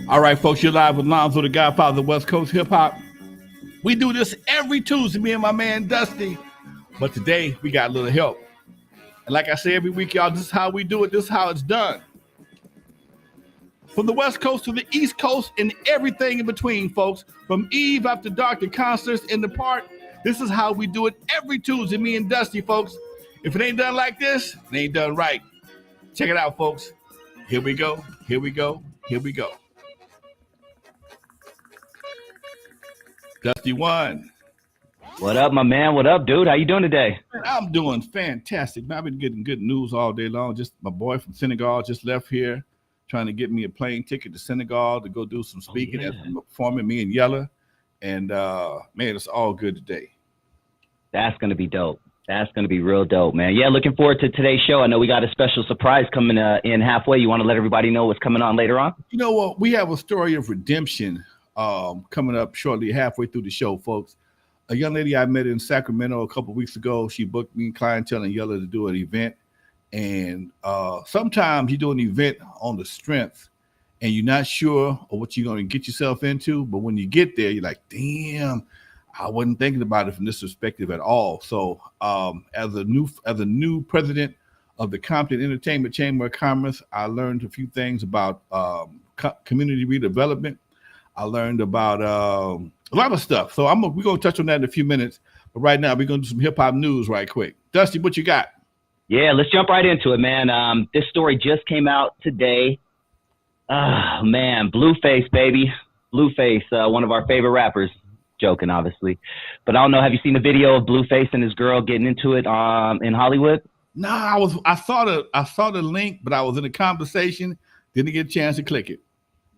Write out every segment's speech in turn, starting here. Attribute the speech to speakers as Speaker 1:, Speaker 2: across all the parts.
Speaker 1: All right, folks, you're live with Lonzo, the Godfather of West Coast Hip Hop. We do this every Tuesday, me and my man Dusty. But today, we got a little help. And like I say every week, y'all, this is how we do it. This is how it's done. From the West Coast to the East Coast and everything in between, folks. From Eve after dark to concerts in the park. This is how we do it every Tuesday, me and Dusty, folks. If it ain't done like this, it ain't done right. Check it out, folks. Here we go. Here we go. Here we go. Dusty one.
Speaker 2: What up, my man? What up, dude? How you doing today?
Speaker 1: I'm doing fantastic. I've been getting good news all day long. Just my boy from Senegal just left here, trying to get me a plane ticket to Senegal to go do some speaking and performing. Me and Yella, and man, it's all good today.
Speaker 2: That's gonna be dope. That's gonna be real dope, man. Yeah, looking forward to today's show. I know we got a special surprise coming in halfway. You want to let everybody know what's coming on later on?
Speaker 1: You know what? We have a story of redemption coming up shortly, halfway through the show, folks. A young lady I met in Sacramento a couple of weeks ago, she booked me, clientele, and Yella to do an event. And sometimes you do an event on the strength and you're not sure of what you're going to get yourself into. But when you get there, you're like, damn, I wasn't thinking about it from this perspective at all. So as a new president of the Compton Entertainment Chamber of Commerce, I learned a few things about community redevelopment. I learned about a lot of stuff. So we're going to touch on that in a few minutes. But right now, we're going to do some hip-hop news right quick. Dusty, what you got?
Speaker 2: Yeah, let's jump right into it, man. This story just came out today. Oh, man, BLUEFACE, baby. BLUEFACE, one of our favorite rappers. Joking, obviously. But I don't know, have you seen the video of BLUEFACE and his girl getting into it in Hollywood?
Speaker 1: No, I saw the link, but I was in a conversation. Didn't get a chance to click it.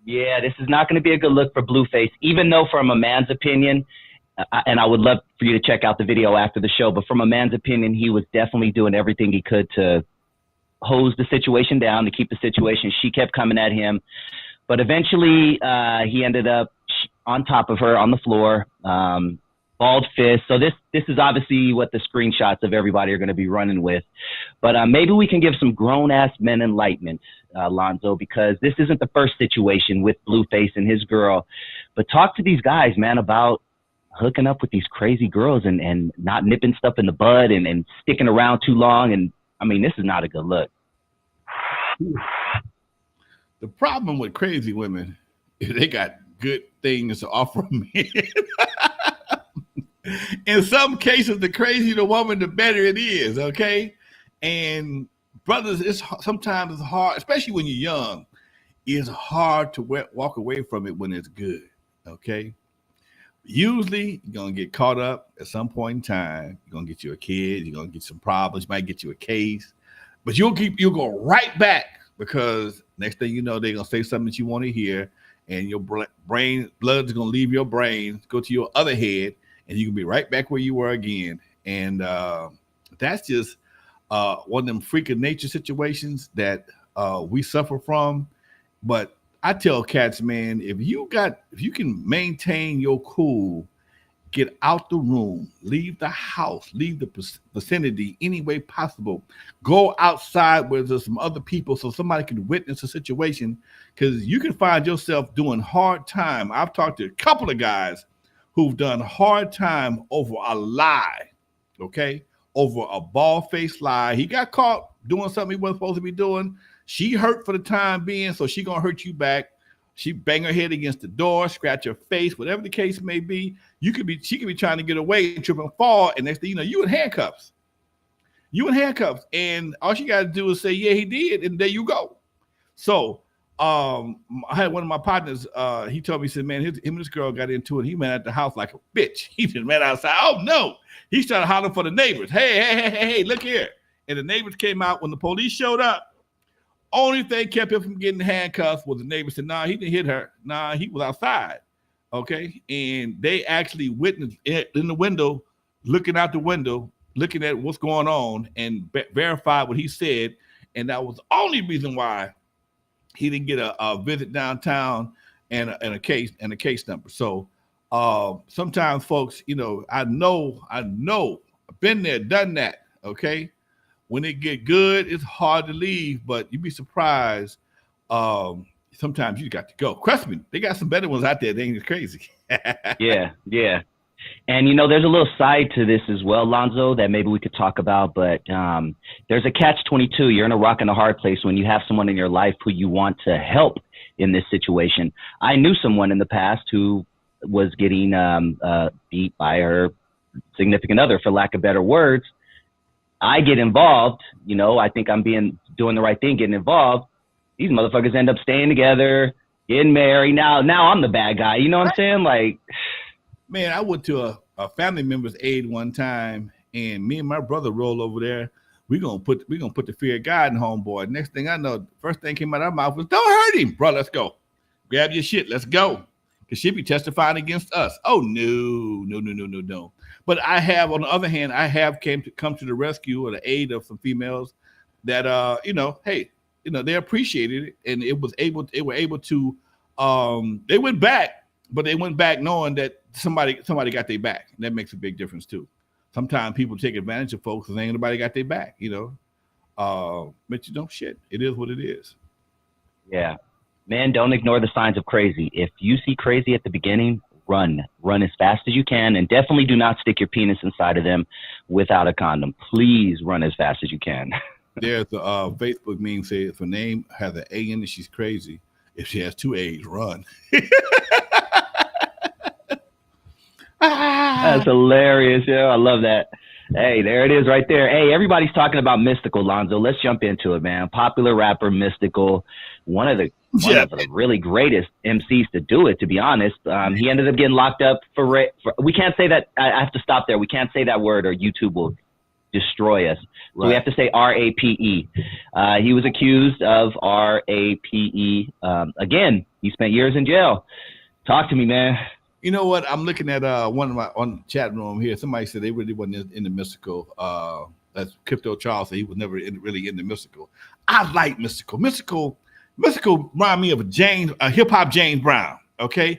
Speaker 2: Yeah, this is not going to be a good look for BLUEFACE, even though from a man's opinion, and I would love for you to check out the video after the show, but from a man's opinion, he was definitely doing everything he could to hose the situation down, to keep the situation. She kept coming at him, but eventually he ended up on top of her on the floor, bald fist. So this is obviously what the screenshots of everybody are going to be running with. But maybe we can give some grown-ass men enlightenment, Lonzo, because this isn't the first situation with BLUEFACE and his girl. But talk to these guys, man, about hooking up with these crazy girls and not nipping stuff in the bud and sticking around too long. And, I mean, this is not a good look.
Speaker 1: The problem with crazy women is they got good things to offer men. In some cases, the crazier the woman, the better it is, okay? And brothers, sometimes it's hard, especially when you're young, it's hard to walk away from it when it's good, okay? Usually, you're going to get caught up at some point in time. You're going to get you a kid. You're going to get some problems. You might get you a case. But you'll go right back because next thing you know, they're going to say something that you want to hear, and your brain, blood's going to leave your brain, go to your other head, and you can be right back where you were again. And that's just one of them freak of nature situations that we suffer from. But I tell cats, man, if you can maintain your cool, get out the room, leave the house, leave the vicinity any way possible, go outside where there's some other people so somebody can witness a situation, because you can find yourself doing hard time. I've talked to a couple of guys who've done hard time over a lie, okay? Over a bald-faced lie. He got caught doing something he wasn't supposed to be doing. She hurt for the time being, so she gonna hurt you back. She bang her head against the door, scratch her face, whatever the case may be. She could be trying to get away, trip and fall, and next thing you know, you in handcuffs. And all she got to do is say, yeah, he did, and there you go. So I had one of my partners, he told me, he said, man, him and this girl got into it. He ran out the house like a bitch. He just ran outside. Oh, no. He started hollering for the neighbors. Hey, look here. And the neighbors came out when the police showed up. Only thing kept him from getting handcuffed was the neighbor said, nah, he didn't hit her. Nah, he was outside. Okay. And they actually witnessed it in the window, looking out the window, looking at what's going on, and verified what he said. And that was the only reason why he didn't get a visit downtown and a case number. So sometimes folks, I know, I've been there, done that. Okay. When it get good, it's hard to leave, but you'd be surprised sometimes you got to go. Trust me, they got some better ones out there. They ain't as crazy.
Speaker 2: Yeah, yeah. And, you know, there's a little side to this as well, Lonzo, that maybe we could talk about. But there's a catch-22. You're in a rock and a hard place when you have someone in your life who you want to help in this situation. I knew someone in the past who was getting beat by her significant other, for lack of better words. I get involved. You know, I think I'm doing the right thing, getting involved. These motherfuckers end up staying together, getting married. Now I'm the bad guy. You know what I'm saying? Like,
Speaker 1: man, I went to a family member's aid one time, and me and my brother rolled over there. We gonna put the fear of God in homeboy. Next thing I know, first thing came out of our mouth was, "Don't hurt him, bro. Let's go. Grab your shit. Let's go." Because she'd be testifying against us. Oh no. But I have, on the other hand, come to the rescue or the aid of some females that hey, they appreciated it, and they were able to they went back, but they went back knowing that somebody got their back. And that makes a big difference too. Sometimes people take advantage of folks because ain't nobody got their back, but shit, it is what it is.
Speaker 2: Yeah. Man, don't ignore the signs of crazy. If you see crazy at the beginning, run as fast as you can, and definitely do not stick your penis inside of them without a condom. Please run as fast as you can.
Speaker 1: There's a Facebook meme say if her name has an A in it, she's crazy. If she has two A's, run.
Speaker 2: That's hilarious, yo. I love that. Hey, there it is right there. Hey, everybody's talking about Mystikal, Lonzo. Let's jump into it, man. Popular rapper Mystikal, one of the really greatest MCs to do it, to be honest. He ended up getting locked up for we can't say that. I have to stop there. We can't say that word or YouTube will destroy us. So we have to say R-A-P-E. He was accused of R-A-P-E. Again, he spent years in jail. Talk to me, man.
Speaker 1: You know what? I'm looking at on the chat room here. Somebody said they really wasn't in the Mystikal. That's Crypto Charles said he was never really in the Mystikal. I like Mystikal. Mystikal remind me of a hip hop James Brown. Okay,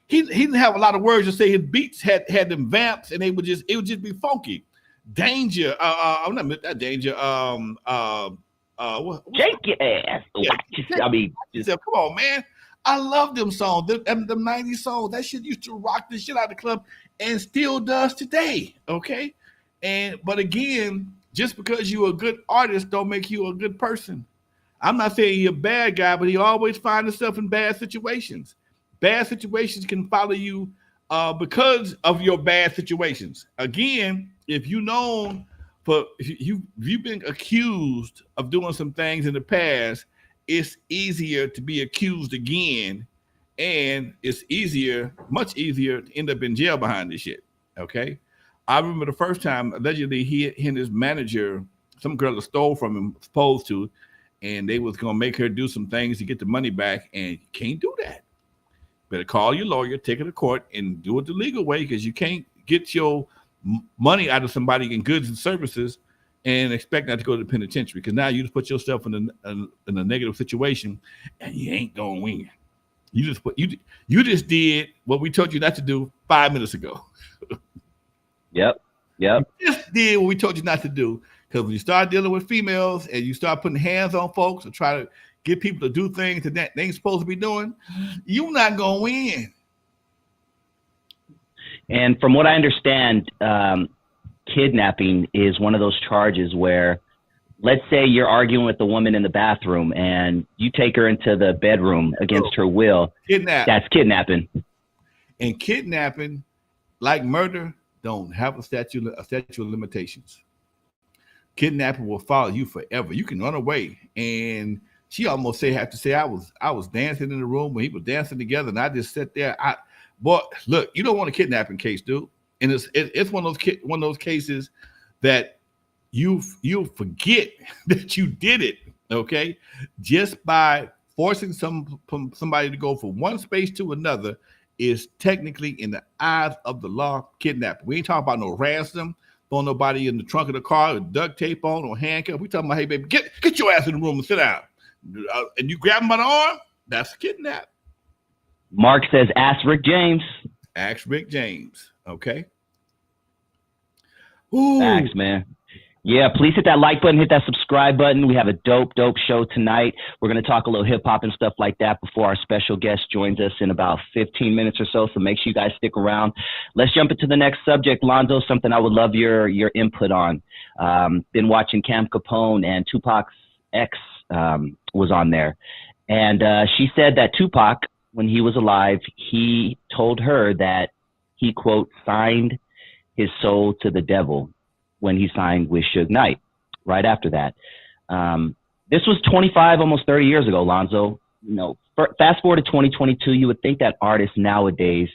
Speaker 1: he didn't have a lot of words to say. His beats had them vamps, and it would just be funky. Danger. I'm not that Danger.
Speaker 2: Shake your ass.
Speaker 1: Yeah,
Speaker 2: I mean,
Speaker 1: come on, man. I love them songs, them 90s songs. That shit used to rock the shit out of the club and still does today. Okay. But again, just because you're a good artist don't make you a good person. I'm not saying you're a bad guy, but he always finds himself in bad situations. Bad situations can follow you because of your bad situations. Again, if you've been accused of doing some things in the past, it's easier to be accused again, and it's much easier to end up in jail behind this shit. Okay. I remember the first time, allegedly, he and his manager, some girl that stole from him, supposed to, and they was going to make her do some things to get the money back, and you can't do that. Better call your lawyer, take it to court, and do it the legal way, because you can't get your money out of somebody in goods and services and expect not to go to the penitentiary, because now you just put yourself in a negative situation, and you ain't gonna win. You just did what we told you not to do 5 minutes ago.
Speaker 2: Yep. You
Speaker 1: just did what we told you not to do, because when you start dealing with females and you start putting hands on folks and try to get people to do things that they ain't supposed to be doing, you're not gonna win.
Speaker 2: And from what I understand, kidnapping is one of those charges where, let's say you're arguing with the woman in the bathroom and you take her into the bedroom against her will. That's kidnapping.
Speaker 1: And kidnapping, like murder, don't have a statute of limitations. Kidnapping will follow you forever. You can run away. And she almost have to say I was dancing in the room when he was dancing together, and I just sat there. Look, you don't want a kidnapping case, dude. And it's one of those cases that you forget that you did it, okay? Just by forcing somebody to go from one space to another is technically, in the eyes of the law, kidnapping. We ain't talking about no ransom, throwing nobody in the trunk of the car with duct tape on or handcuff. We talking about, hey baby, get your ass in the room and sit down. And you grab him by the arm, that's a kidnap.
Speaker 2: Mark says, ask Rick James.
Speaker 1: Ask Rick James. Okay.
Speaker 2: Facts, man. Yeah, please hit that like button, hit that subscribe button. We have a dope show tonight. We're going to talk a little hip hop and stuff like that before our special guest joins us in about 15 minutes or so. So make sure you guys stick around. Let's jump into the next subject, Lonzo, something I would love your input on. Been watching Cam Capone, and Tupac's ex was on there. And she said that Tupac, when he was alive, he told her that he, quote, signed his soul to the devil when he signed with Suge Knight right after that. This was 25, almost 30 years ago, Lonzo. You know, fast forward to 2022, you would think that artists nowadays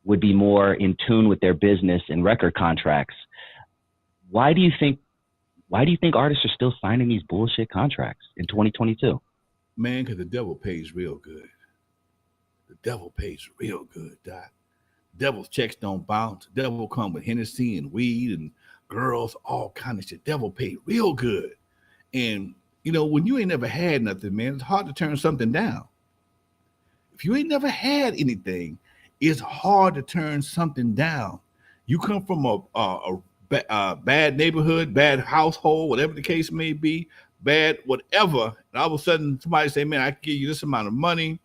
Speaker 2: would be more in tune with their business and record contracts. Why do you think artists are still signing these bullshit contracts in 2022?
Speaker 1: Man, because the devil pays real good. The devil pays real good, Doc. Devil's checks don't bounce. The devil come with Hennessy and weed and girls, all kind of shit. Devil paid real good. And, you know, when you ain't never had nothing, man, it's hard to turn something down. If you ain't never had anything, it's hard to turn something down. You come from a bad neighborhood, bad household, whatever the case may be, bad whatever, and all of a sudden somebody say, man, I can give you this amount of money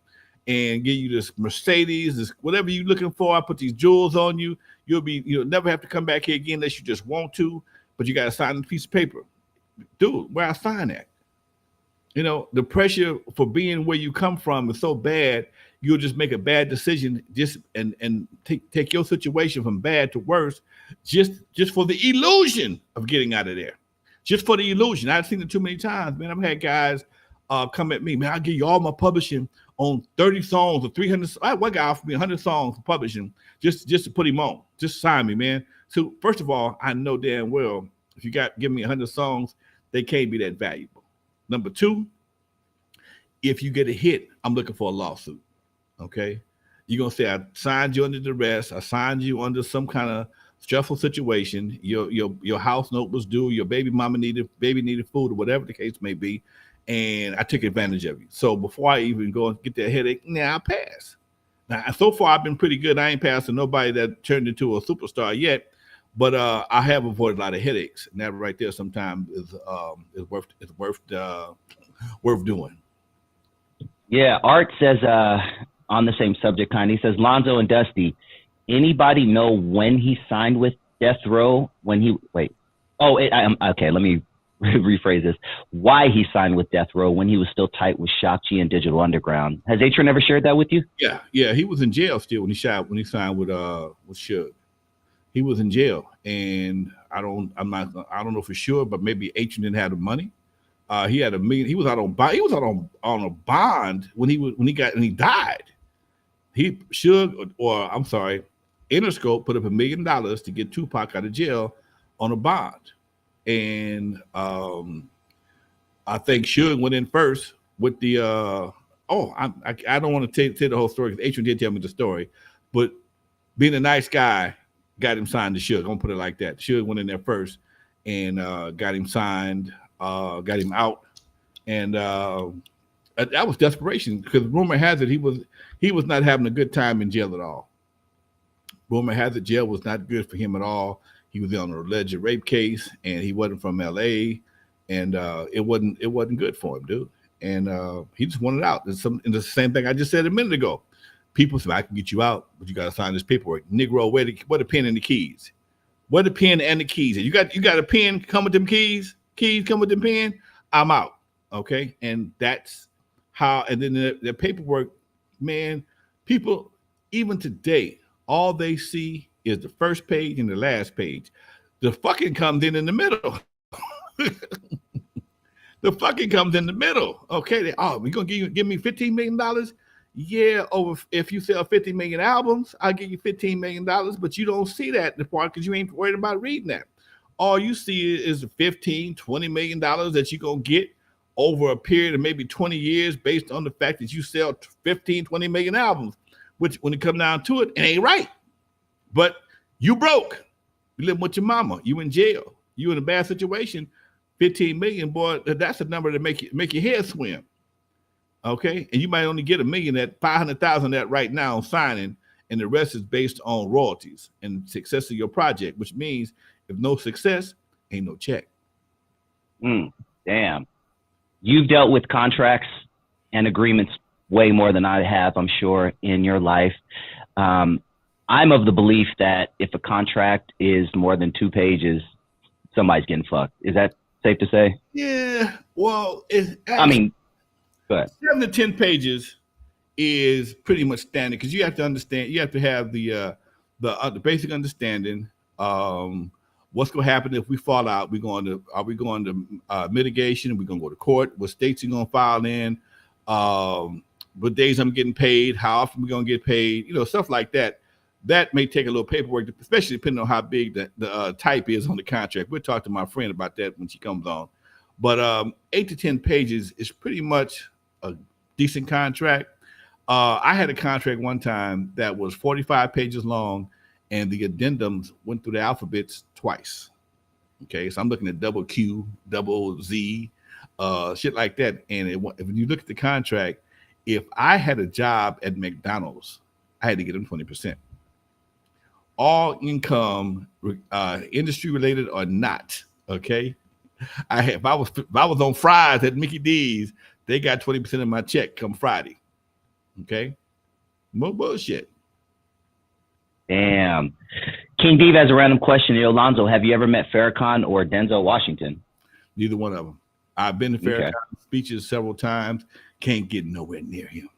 Speaker 1: and give you this Mercedes, this whatever you're looking for. I put these jewels on you. You'll never have to come back here again unless you just want to, but you got to sign a piece of paper. Dude, where I sign at? You know, the pressure for being where you come from is so bad, you'll just make a bad decision and take your situation from bad to worse just for the illusion of getting out of there. Just for the illusion. I've seen it too many times, man. I've had guys come at me, man, I'll give you all my publishing on 30 songs or 300. I had one guy offered me 100 songs for publishing just to put him on. Just sign me, man. So first of all, I know damn well if you give me 100 songs, they can't be that valuable. Number two, if you get a hit, I'm looking for a lawsuit. Okay, you're gonna say I signed you under duress. I signed you under some kind of stressful situation. Your house note was due. Your baby needed food or whatever the case may be, and I took advantage of you. So before I even go and get that headache, I pass. Now so far I've been pretty good. I ain't passing nobody that turned into a superstar yet, but I have avoided a lot of headaches, and that right there sometimes is worth doing.
Speaker 2: Yeah, Art says on the same subject, he says, Lonzo and Dusty, anybody know when he signed with Death Row? Okay, let me rephrase this. Why he signed with Death Row when he was still tight with Shock G and Digital Underground. Has Atron ever shared that with you?
Speaker 1: Yeah, he was in jail still when he signed with Suge. He was in jail, and I don't know for sure, but maybe Atron didn't have the money. He had $1 million. He was out on bond. He was out on a bond when he died. Interscope put up $1 million to get Tupac out of jail on a bond, and I think Suge went in first with the. I don't want to tell the whole story because Atron did tell me the story, but being a nice guy got him signed to Suge. I'm gonna put it like that. Suge went in there first and got him signed. Got him out, and that was desperation because rumor has it he was not having a good time in jail at all. Rumor has it jail was not good for him at all. He was on an alleged rape case, and he wasn't from L.A., and it wasn't good for him, dude. And he just wanted out. And the same thing I just said a minute ago. People say I can get you out, but you got to sign this paperwork. Negro, where the pen and the keys? Where the pen and the keys? You got a pen come with them keys. Keys come with the pen, I'm out. Okay. And that's how, and then the paperwork, man, people, even today, all they see is the first page and the last page. The fucking comes in the middle. The fucking comes in the middle. Okay. We're going to give me $15 million. Yeah. If you sell 50 million albums, I'll give you $15 million, but you don't see that in the part because you ain't worried about reading that. All you see is $15, $20 million that you're going to get over a period of maybe 20 years based on the fact that you sell 15, 20 million albums, which when it comes down to it, it ain't right. But you broke. You live with your mama. You in jail. You in a bad situation. 15 million, boy, that's a number to make your head swim. Okay? And you might only get $1 million at 500,000 that right now on signing, and the rest is based on royalties and success of your project, which means if no success, ain't no check.
Speaker 2: Damn. You've dealt with contracts and agreements way more than I have, I'm sure, in your life. I'm of the belief that if a contract is more than 2 pages, somebody's getting fucked. Is that safe to say?
Speaker 1: Yeah. Well,
Speaker 2: I mean, go ahead.
Speaker 1: 7 to 10 pages is pretty much standard because you have to understand. You have to have the basic understanding. What's going to happen if we fall out? Are we going to mitigation? Are we going to go to court? What states are going to file in? What days I'm getting paid? How often we going to get paid? Stuff like that. That may take a little paperwork, especially depending on how big the type is on the contract. We'll talk to my friend about that when she comes on. But 8 to 10 pages is pretty much a decent contract. I had a contract one time that was 45 pages long, and the addendums went through the alphabets twice. Okay, so I'm looking at double Q, double Z, shit like that. And if you look at the contract, if I had a job at McDonald's, I had to get them 20%. All income, industry related or not. Okay, if I was on fries at Mickey D's, they got 20% of my check come Friday. Okay, more bullshit.
Speaker 2: Damn. King Diva has a random question. Lonzo, have you ever met Farrakhan or Denzel Washington?
Speaker 1: Neither one of them. I've been to Farrakhan speeches several times. Can't get nowhere near him.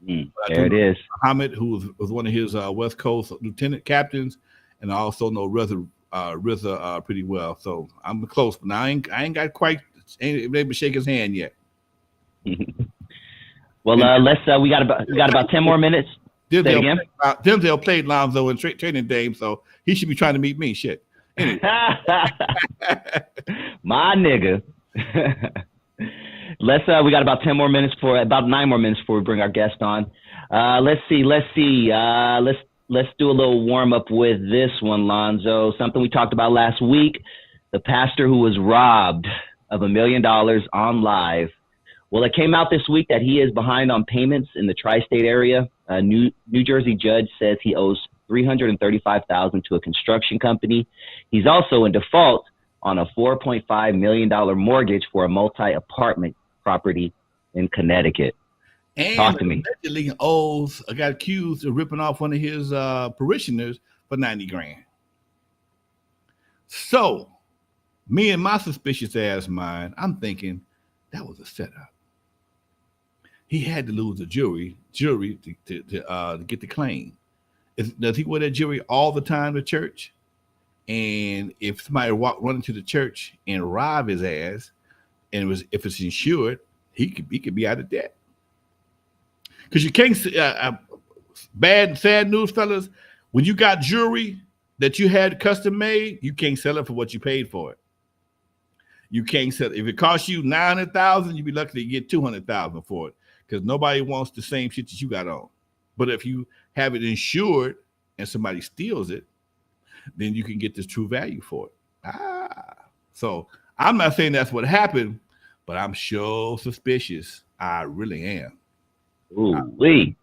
Speaker 2: There it is.
Speaker 1: Muhammad, who was one of his West Coast lieutenant captains, and I also know RZA pretty well. So I'm close, but I ain't got quite ain't able to shake his hand yet.
Speaker 2: Well, we got about 10 more minutes.
Speaker 1: Denzel played Lonzo in Training Day, so he should be trying to meet me. Shit. Anyway.
Speaker 2: My nigga. We got about 9 more minutes before we bring our guest on. Let's see. Let's do a little warm up with this one, Lonzo. Something we talked about last week. The pastor who was robbed of $1 million on live. Well, it came out this week that he is behind on payments in the tri-state area. A New Jersey judge says he owes $335,000 to a construction company. He's also in default on a $4.5 million mortgage for a multi-apartment property in Connecticut.
Speaker 1: And
Speaker 2: talk to me.
Speaker 1: Allegedly got accused of ripping off one of his parishioners for $90,000. So, me and my suspicious ass mind, I'm thinking that was a setup. He had to lose the jury to get the claim. Does he wear that jury all the time to church? And if somebody run into the church and rob his ass, and if it's insured, he could be out of debt. Because you can't. Bad and sad news, fellas. When you got jewelry that you had custom made, you can't sell it for what you paid for it. You can't sell it. If it costs you $900,000, you'd be lucky to get $200,000 for it. Because nobody wants the same shit that you got on. But if you have it insured and somebody steals it, then you can get this true value for it. So I'm not saying that's what happened, but I'm sure suspicious. I really am.
Speaker 2: Ooh-wee.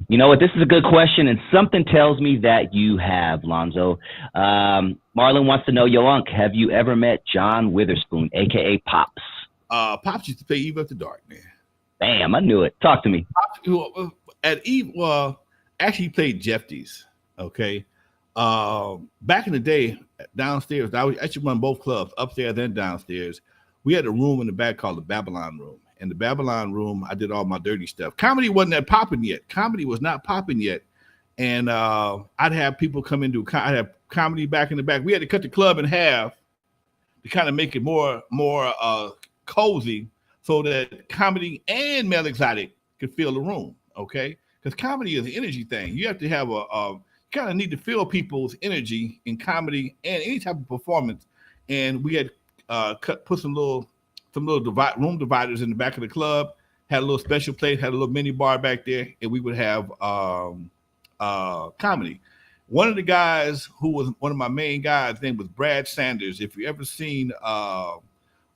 Speaker 2: You know what? This is a good question, and something tells me that you have, Lonzo. Marlon wants to know, yo, Unc, have you ever met John Witherspoon, a.k.a. Pops?
Speaker 1: Pops used to play Eve After Dark, man.
Speaker 2: Damn, I knew it. Talk to me.
Speaker 1: At Eve, actually he played Jeffties, okay? Back in the day, downstairs, I actually run both clubs, upstairs and downstairs. We had a room in the back called the Babylon Room. In the Babylon Room, I did all my dirty stuff. Comedy wasn't that popping yet. Comedy was not popping yet. And I'd have people come into, I'd have comedy back in the back. We had to cut the club in half to kind of make it more cozy so that comedy and male exotic could fill the room, okay? Because comedy is an energy thing. You have to have you kind of need to feel people's energy in comedy and any type of performance. And we had put some little room dividers in the back of the club, had a little special place, had a little mini bar back there, and we would have comedy. One of the guys who was one of my main guys, his name was Brad Sanders. If you ever seen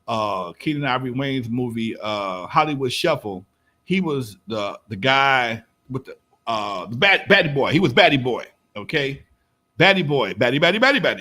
Speaker 1: Keenen Ivory Wayne's movie Hollywood Shuffle, he was the guy with the Batty Boy. He was Batty Boy, okay? Batty Boy, Batty.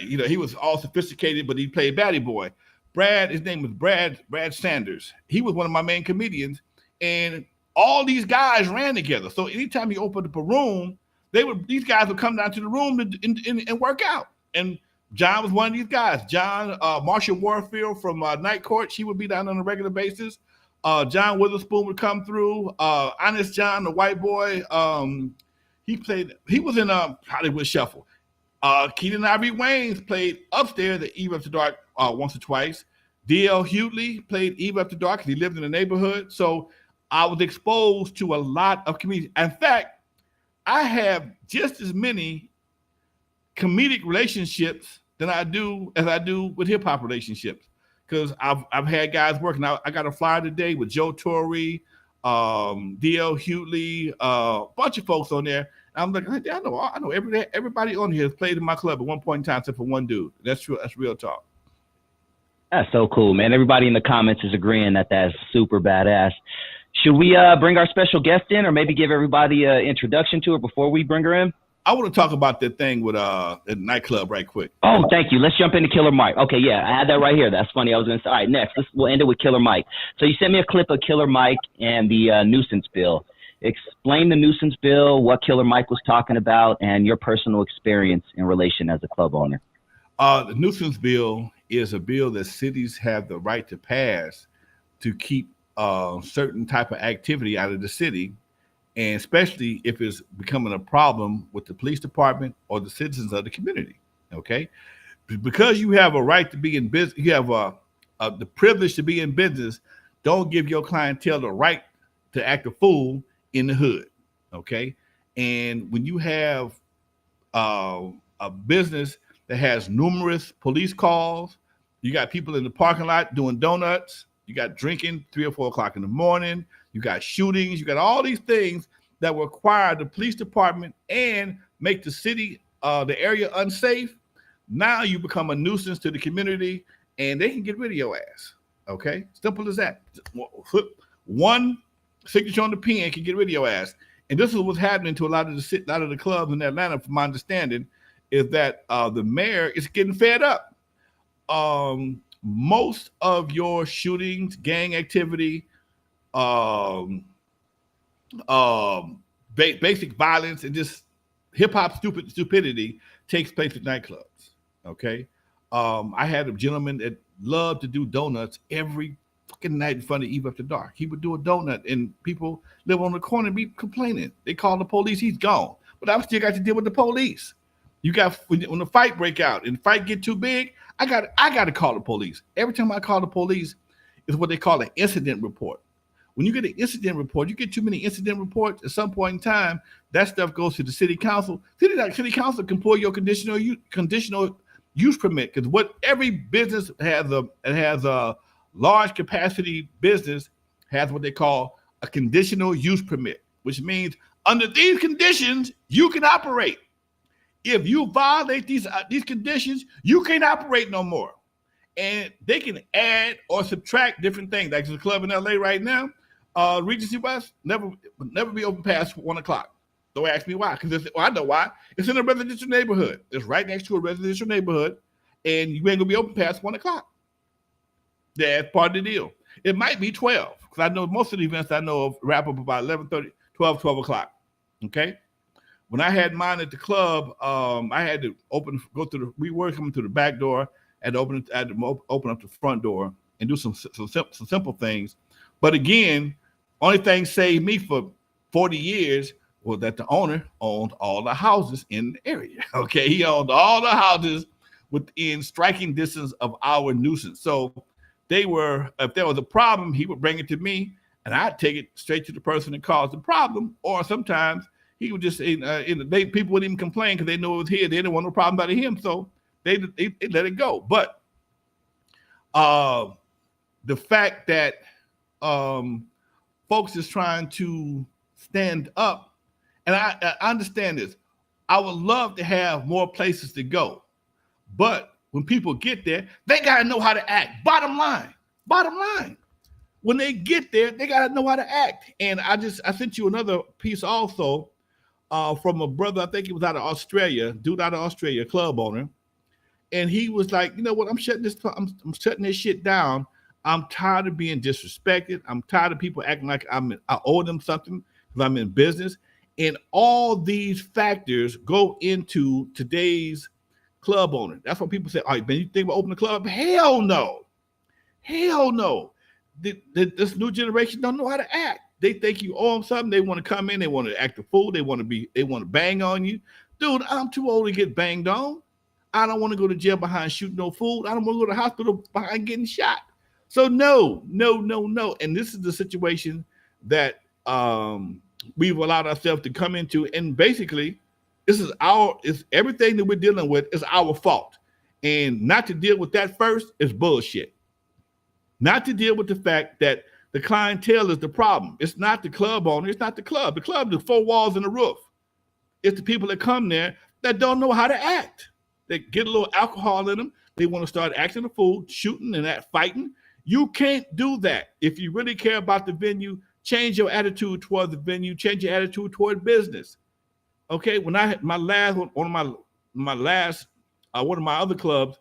Speaker 1: You know, he was all sophisticated, but he played Batty Boy. Brad, his name was Brad Sanders. He was one of my main comedians, and all these guys ran together. So anytime he opened up a room, these guys would come down to the room and work out. And John was one of these guys. John Marshall Warfield from Night Court, she would be down on a regular basis. John Witherspoon would come through. Honest John, the white boy, he was in Hollywood Shuffle. Keenan Ivory Waynes played upstairs at Eve After Dark once or twice. D.L. Hughley played Eve After Dark because he lived in the neighborhood. So I was exposed to a lot of comedians. In fact, I have just as many comedic relationships as I do with hip hop relationships. Because I've had guys working out. I got a flyer today with Joe Torre, D.L. Hughley, a bunch of folks on there. I'm like, I know everybody on here has played in my club at one point in time except for one dude. That's true. That's real talk.
Speaker 2: That's so cool, man. Everybody in the comments is agreeing that that's super badass. Should we bring our special guest in, or maybe give everybody an introduction to her before we bring her in?
Speaker 1: I want to talk about that thing with the nightclub right quick.
Speaker 2: Oh, thank you. Let's jump into Killer Mike. Okay, yeah, I had that right here. That's funny. I was going to say, all right, next, we'll end it with Killer Mike. So you sent me a clip of Killer Mike and the nuisance bill. Explain the nuisance bill, what Killer Mike was talking about, and your personal experience in relation as a club owner.
Speaker 1: The nuisance bill is a bill that cities have the right to pass to keep certain type of activity out of the city, and especially if it's becoming a problem with the police department or the citizens of the community. Okay, because you have a right to be in business, you have the privilege to be in business. Don't give your clientele the right to act a fool in the hood. Okay, and when you have a business that has numerous police calls, you got people in the parking lot doing donuts, you got drinking 3 or 4 o'clock in the morning, you got shootings, you got all these things that require the police department and make the city, the area unsafe. Now you become a nuisance to the community and they can get rid of your ass. Okay, simple as that. One signature on the pen can get rid of your ass. And this is what's happening to a lot of the clubs in Atlanta, from my understanding, is that the mayor is getting fed up. Most of your shootings, gang activity, basic violence, and just hip hop stupidity takes place at nightclubs. Okay, I had a gentleman that loved to do donuts every fucking night in front of Eve After Dark. He would do a donut, and people live on the corner and be complaining. They call the police. He's gone, but I've still got to deal with the police. You got when the fight break out and the fight get too big, I got to call the police. Every time I call the police, is what they call an incident report. When you get an incident report, you get too many incident reports. At some point in time, that stuff goes to the city council. City council can pull your conditional use permit, because what every business has a large capacity business has what they call a conditional use permit, which means under these conditions you can operate. If you violate these conditions, you can't operate no more. And they can add or subtract different things. Like the club in LA right now, Regency West, never be open past 1 o'clock. Don't ask me why, because I know why. It's in a residential neighborhood. It's right next to a residential neighborhood, and you ain't gonna be open past 1 o'clock. That's part of the deal. It might be 12, because I know most of the events I know of wrap up about 11:30, 12 o'clock. Okay. When I had mine at the club, I had to we were coming through the back door, and open up the front door and do some simple things. But again, only thing saved me for 40 years was that the owner owned all the houses in the area. Okay, he owned all the houses within striking distance of our nuisance. So if there was a problem, he would bring it to me, and I'd take it straight to the person that caused the problem. Or sometimes he would just people wouldn't even complain because they knew it was here. They didn't want no problem out of him, so they let it go. But the fact that folks is trying to stand up, and I understand this. I would love to have more places to go, but when people get there, they gotta know how to act. Bottom line. When they get there, they gotta know how to act. And I sent you another piece also from a brother. I think he was out of Australia, dude out of Australia, club owner, and he was like, you know what? I'm shutting this shit down. I'm tired of being disrespected. I'm tired of people acting like I owe them something because I'm in business. And all these factors go into today's club owner. That's what people say. All right, man, you think about opening a club? Hell no. Hell no. This new generation don't know how to act. They think you owe them something. They want to come in. They want to act a fool. They want to bang on you. Dude, I'm too old to get banged on. I don't want to go to jail behind shooting no food. I don't want to go to the hospital behind getting shot. So no, no, no, no. And this is the situation that we've allowed ourselves to come into. And basically, it's everything that we're dealing with is our fault. And not to deal with that first is bullshit. Not to deal with the fact that the clientele is the problem. It's not the club owner. It's not the club. The club is 4 walls and a roof. It's the people that come there that don't know how to act. They get a little alcohol in them. They want to start acting a fool, shooting and fighting. You can't do that. If you really care about the venue, change your attitude toward the venue. Change your attitude toward business. Okay. When I had my last one of my other clubs,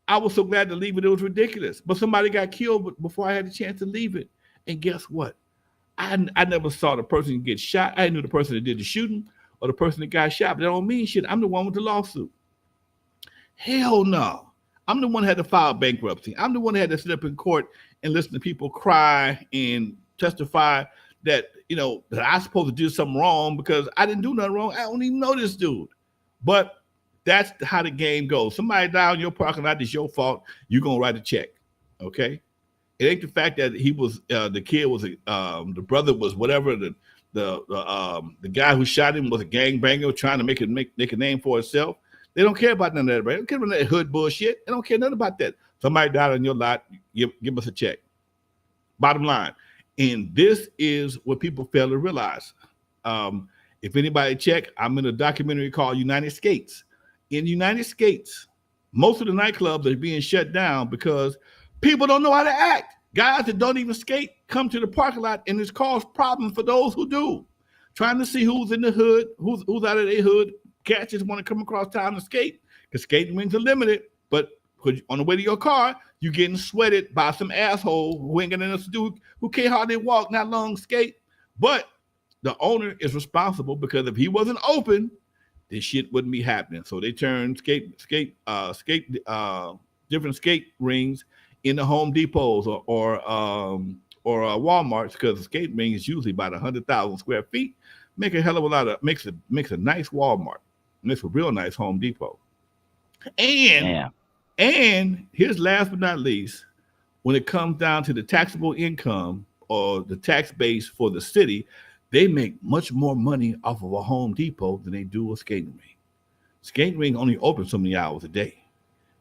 Speaker 1: I was so glad to leave it. It was ridiculous. But somebody got killed before I had a chance to leave it. And guess what? I never saw the person get shot. I knew the person that did the shooting or the person that got shot. But that don't mean shit. I'm the one with the lawsuit. Hell no. I'm the one that had to file bankruptcy. I'm the one that had to sit up in court and listen to people cry and testify that, that I was supposed to do something wrong because I didn't do nothing wrong. I don't even know this dude. But that's how the game goes. Somebody died in your parking lot, it's your fault. You're going to write a check. Okay? It ain't the fact that he was, the kid was, the brother was whatever, the guy who shot him was a gangbanger trying to make a name for himself. They don't care about none of that, right? They don't care about that hood bullshit. They don't care nothing about that. Somebody died on your lot, give us a check. Bottom line. And this is what people fail to realize. If anybody check, I'm in a documentary called United Skates. In the United States, most of the nightclubs are being shut down because people don't know how to act. Guys that don't even skate come to the parking lot and it's caused problems for those who do. Trying to see who's in the hood, who's out of their hood. Cats just want to come across town and skate because skating rings are limited. But on the way to your car, you're getting sweated by some asshole who ain't got nothing else to do, who can't hardly walk, not long skate. But the owner is responsible because if he wasn't open, this shit wouldn't be happening. So they turned different skate rings into Home Depots or Walmarts because the skate ring is usually about 100,000 square feet. Make a hell of a lot of makes a nice Walmart, makes a real nice Home Depot. And here's last but not least, when it comes down to the taxable income or the tax base for the city, they make much more money off of a Home Depot than they do a skating ring. Skating ring only open so many hours a day.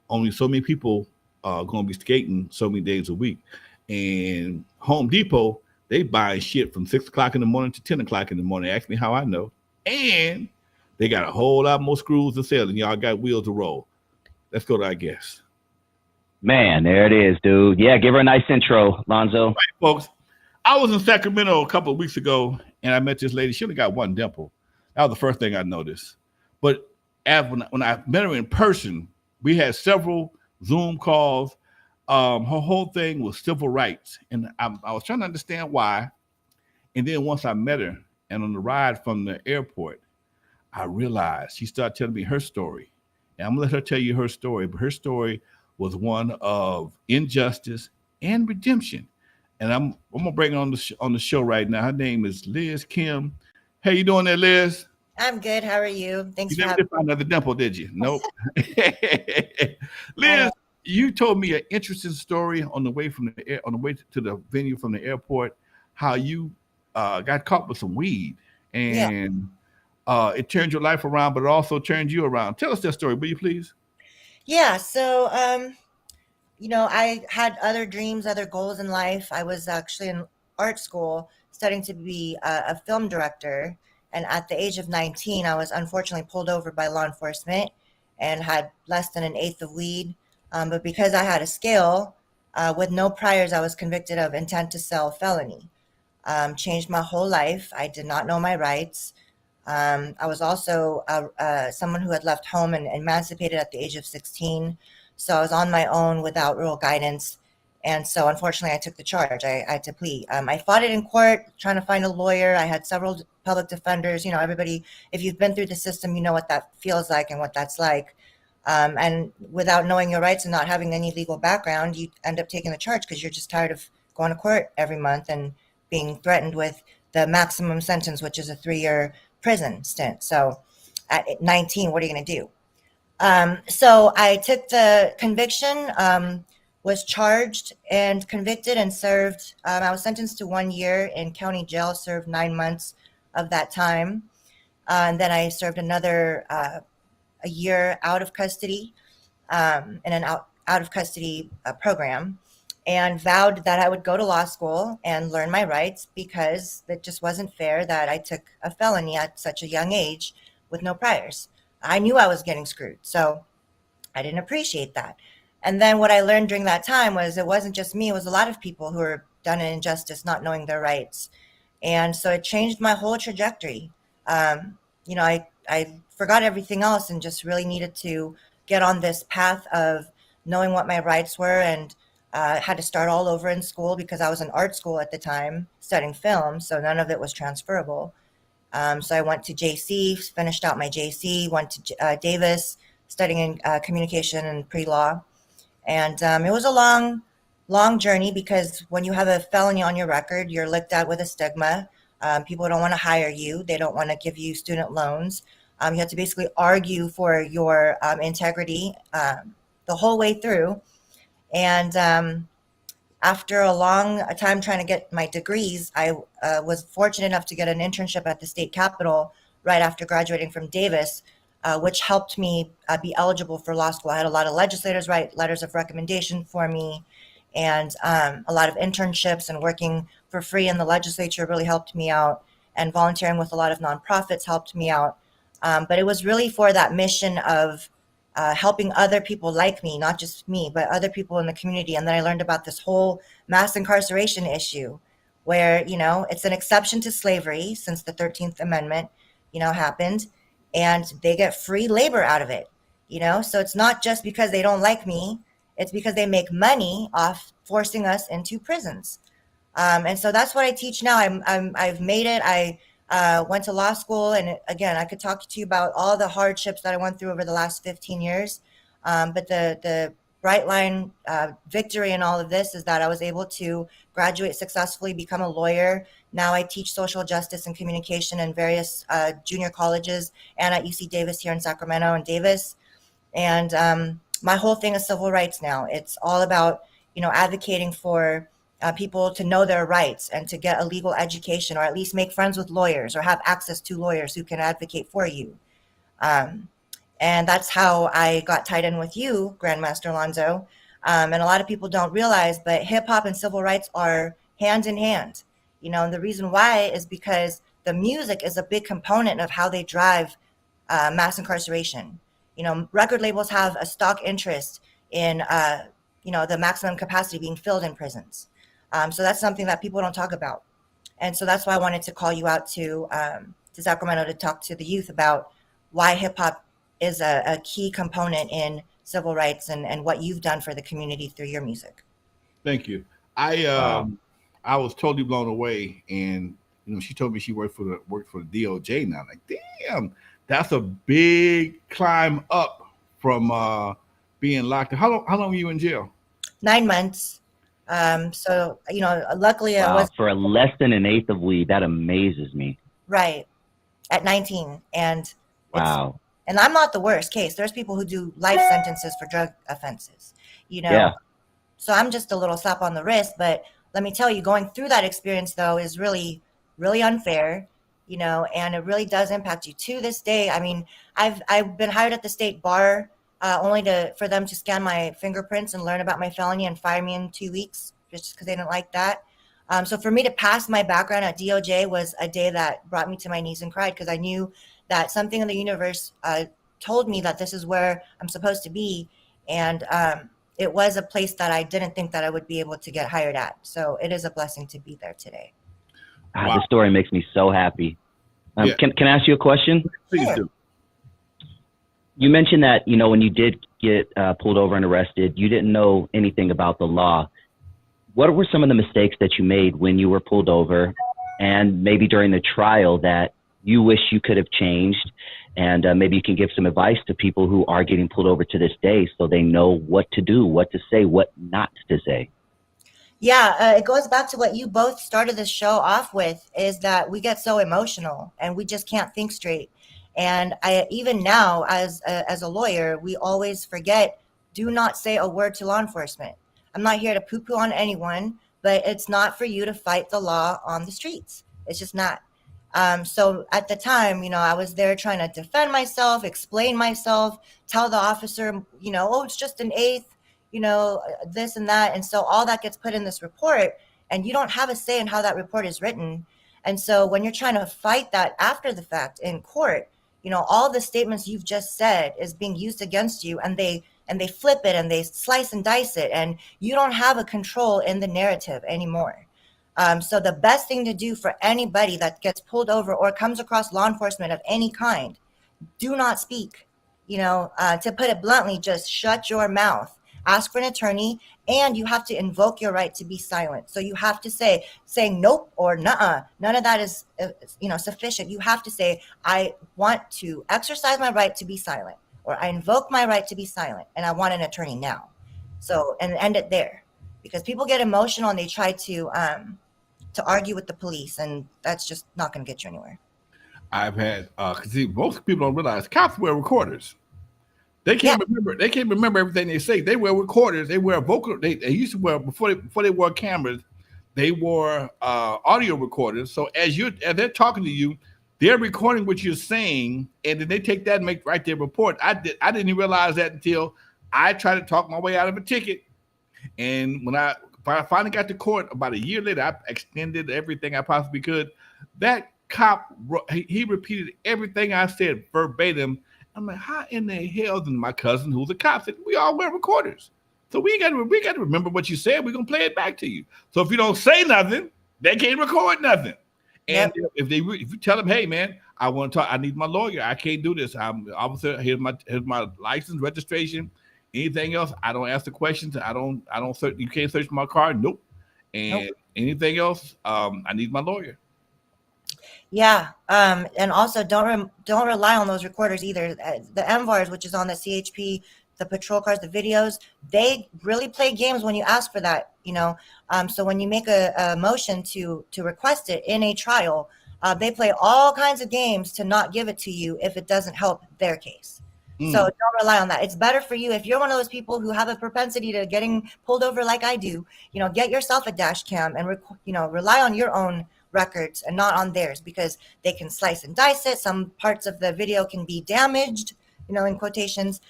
Speaker 1: Only so many people are going to be skating so many days a week. And Home Depot, they buy shit from 6 o'clock in the morning to 10 o'clock in the morning. Ask me how I know. And they got a whole lot more screws to sell, and y'all got wheels to roll. Let's go to our guest.
Speaker 2: Man, there it is, dude. Yeah, give her a nice intro, Lonzo.
Speaker 1: Right, folks. I was in Sacramento a couple of weeks ago, and I met this lady. She only got one dimple. That was the first thing I noticed. But when I met her in person, we had several Zoom calls. Her whole thing was civil rights, and I was trying to understand why. And then once I met her, and on the ride from the airport, I realized she started telling me her story. And I'm gonna let her tell you her story, but her story was one of injustice and redemption. And I'm gonna bring her on the show right now. Her name is Liz Kim. How you doing there, Liz?
Speaker 3: I'm good. How are you? Thanks
Speaker 1: You
Speaker 3: for
Speaker 1: never
Speaker 3: having
Speaker 1: did find another dimple, did you? Nope. Liz, you told me an interesting story on the way to the venue from the airport, how you got caught with some weed and it turned your life around, but it also turned you around. Tell us that story, will you please?
Speaker 3: Yeah. So, I had other dreams, other goals in life. I was actually in art school studying to be a film director. And at the age of 19, I was unfortunately pulled over by law enforcement and had less than an eighth of weed. But because I had a scale with no priors, I was convicted of intent to sell felony. Changed my whole life. I did not know my rights. I was also someone who had left home and emancipated at the age of 16. So I was on my own without real guidance. And so unfortunately, I took the charge. I had to plead. I fought it in court, trying to find a lawyer. I had several public defenders. You know, everybody, if you've been through the system, you know what that feels like and what that's like. And without knowing your rights and not having any legal background, you end up taking the charge because you're just tired of going to court every month and being threatened with the maximum sentence, which is a 3-year prison stint. So at 19, what are you going to do? So I took the conviction, was charged and convicted and served. I was sentenced to 1 year in county jail, served 9 months of that time. And then I served another a year out of custody in an out of custody program, and vowed that I would go to law school and learn my rights because it just wasn't fair that I took a felony at such a young age with no priors. I knew I was getting screwed, so I didn't appreciate that. And then what I learned during that time was it wasn't just me, it was a lot of people who were done an injustice, not knowing their rights. And so it changed my whole trajectory. You know, I forgot everything else and just really needed to get on this path of knowing what my rights were, and had to start all over in school because I was in art school at the time studying film, so none of it was transferable. So I went to JC, finished out my JC, went to Davis, studying in communication and pre-law. And it was a long journey because when you have a felony on your record, you're looked at with a stigma. People don't want to hire you. They don't want to give you student loans. You have to basically argue for your integrity the whole way through. And after a long time trying to get my degrees, I was fortunate enough to get an internship at the state capitol right after graduating from Davis, which helped me be eligible for law school. I had a lot of legislators write letters of recommendation for me, and a lot of internships and working for free in the legislature really helped me out, and volunteering with a lot of nonprofits helped me out. But it was really for that mission of helping other people like me, not just me, but other people in the community. And then I learned about this whole mass incarceration issue where, you know, it's an exception to slavery since the 13th Amendment, you know, happened, and they get free labor out of it, you know? So it's not just because they don't like me, it's because they make money off forcing us into prisons. And so that's what I teach now. I've made it. I went to law school, and again, I could talk to you about all the hardships that I went through over the last 15 years. But the bright line victory in all of this is that I was able to graduate successfully, become a lawyer. Now I teach social justice and communication in various junior colleges and at UC Davis here in Sacramento and Davis. And my whole thing is civil rights now. It's all about, you know, advocating for people to know their rights and to get a legal education, or at least make friends with lawyers or have access to lawyers who can advocate for you. And that's how I got tied in with you, Grandmaster Lonzo. And a lot of people don't realize, but hip hop and civil rights are hand in hand. You know, and the reason why is because the music is a big component of how they drive mass incarceration. You know, record labels have a stock interest in, you know, the maximum capacity being filled in prisons. So that's something that people don't talk about. And so that's why I wanted to call you out to Sacramento to talk to the youth about why hip hop is a key component in civil rights and what you've done for the community through your music.
Speaker 1: Thank you. I was totally blown away, and you know, she told me she worked for the DOJ now. Like, damn, that's a big climb up from being locked up. How long were you in jail?
Speaker 3: 9 months. So, you know, luckily I was
Speaker 2: for less than an eighth of weed. That amazes me.
Speaker 3: Right. At 19. And
Speaker 2: wow.
Speaker 3: And I'm not the worst case. There's people who do life sentences for drug offenses, you know?
Speaker 2: Yeah.
Speaker 3: So I'm just a little slap on the wrist, but let me tell you, going through that experience though is really, really unfair, you know, and it really does impact you to this day. I mean, I've been hired at the state bar only for them to scan my fingerprints and learn about my felony and fire me in 2 weeks just because they didn't like that. So for me to pass my background at DOJ was a day that brought me to my knees and cried, because I knew that something in the universe told me that this is where I'm supposed to be. And it was a place that I didn't think that I would be able to get hired at. So it is a blessing to be there today.
Speaker 2: Wow. The story makes me so happy.
Speaker 1: Yeah.
Speaker 2: Can I ask you a question?
Speaker 1: Please
Speaker 3: Sure.
Speaker 1: do.
Speaker 2: You mentioned that, you know, when you did get pulled over and arrested, you didn't know anything about the law. What were some of the mistakes that you made when you were pulled over and maybe during the trial that you wish you could have changed? And maybe you can give some advice to people who are getting pulled over to this day so they know what to do, what to say, what not to say.
Speaker 3: Yeah, it goes back to what you both started the show off with, is that we get so emotional and we just can't think straight. And I, even now, as a lawyer, we always forget, do not say a word to law enforcement. I'm not here to poo-poo on anyone, but it's not for you to fight the law on the streets. It's just not. So at the time, I was there trying to defend myself, explain myself, tell the officer, oh, it's just an eighth, this and that. And so all that gets put in this report, and you don't have a say in how that report is written. And so when you're trying to fight that after the fact in court, all the statements you've just said is being used against you, and they flip it and they slice and dice it, and you don't have a control in the narrative anymore. So the best thing to do for anybody that gets pulled over or comes across law enforcement of any kind, do not speak. To put it bluntly, just shut your mouth. Ask for an attorney, and you have to invoke your right to be silent. So you have to saying nope or nuh-uh. None of that is, sufficient. You have to say, I want to exercise my right to be silent, or I invoke my right to be silent, and I want an attorney now. So, and end it there, because people get emotional and they try to argue with the police, and that's just not going to get you anywhere.
Speaker 1: I've had because most people don't realize cops wear recorders. They can't remember. They can't remember everything they say. They wear recorders. They wear vocal. They used to wear before they wore cameras. They wore audio recorders. So as they're talking to you, they're recording what you're saying, and then they take that and write their report. I didn't even realize that until I tried to talk my way out of a ticket. And when I finally got to court about a year later, I extended everything I possibly could. That cop, he repeated everything I said verbatim. I'm like, how in the hell? And my cousin, who's a cop, said, we all wear recorders. So we got to remember what you said. We're going to play it back to you. So if you don't say nothing, they can't record nothing. And if you tell them, hey, man, I want to talk, I need my lawyer. I can't do this. I'm officer. Here's my license, registration. Anything else? I don't ask the questions. I don't search. You can't search my car. Nope. And anything else? I need my lawyer.
Speaker 3: Yeah, and also don't rely on those recorders either. The MVARs, which is on the CHP, the patrol cars, the videos, they really play games when you ask for that. So when you make a motion to request it in a trial, they play all kinds of games to not give it to you if it doesn't help their case. So don't rely on that. It's better for you if you're one of those people who have a propensity to getting pulled over like I do. Get yourself a dash cam and rely on your own records and not on theirs, because they can slice and dice it. Some parts of the video can be damaged, in quotations.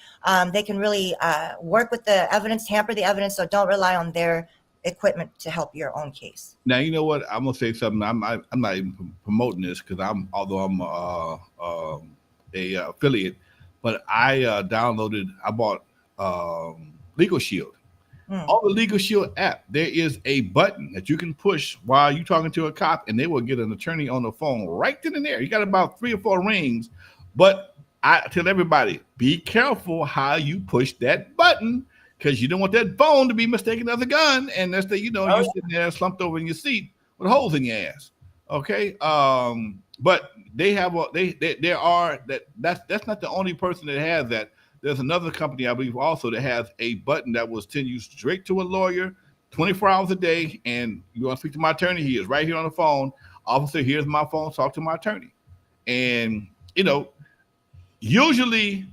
Speaker 3: They can really work with the evidence, tamper the evidence. So don't rely on their equipment to help your own case.
Speaker 1: Now, you know what? I'm gonna say something. I'm not even promoting this because although I'm a affiliate, but I bought Legal Shield. On the Legal Shield app, there is a button that you can push while you're talking to a cop, and they will get an attorney on the phone right then and there. You got about 3 or 4 rings, but I tell everybody, be careful how you push that button, because you don't want that phone to be mistaken as a gun, and that's you're sitting there slumped over in your seat with holes in your ass. Okay, but they have that's not the only person that has that. There's another company, I believe, also that has a button that will send you straight to a lawyer 24 hours a day. And you want to speak to my attorney? He is right here on the phone. Officer, here's my phone. Talk to my attorney. And, usually,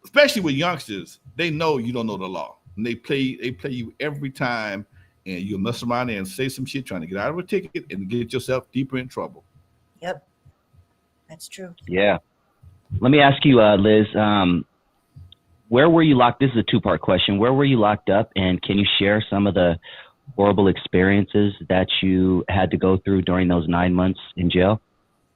Speaker 1: especially with youngsters, they know you don't know the law. And they play you every time. And you'll mess around there and say some shit trying to get out of a ticket and get yourself deeper in trouble.
Speaker 3: Yep. That's true.
Speaker 2: Yeah. Let me ask you, Liz, where were you locked? This is a 2-part question. Where were you locked up? And can you share some of the horrible experiences that you had to go through during those 9 months in jail?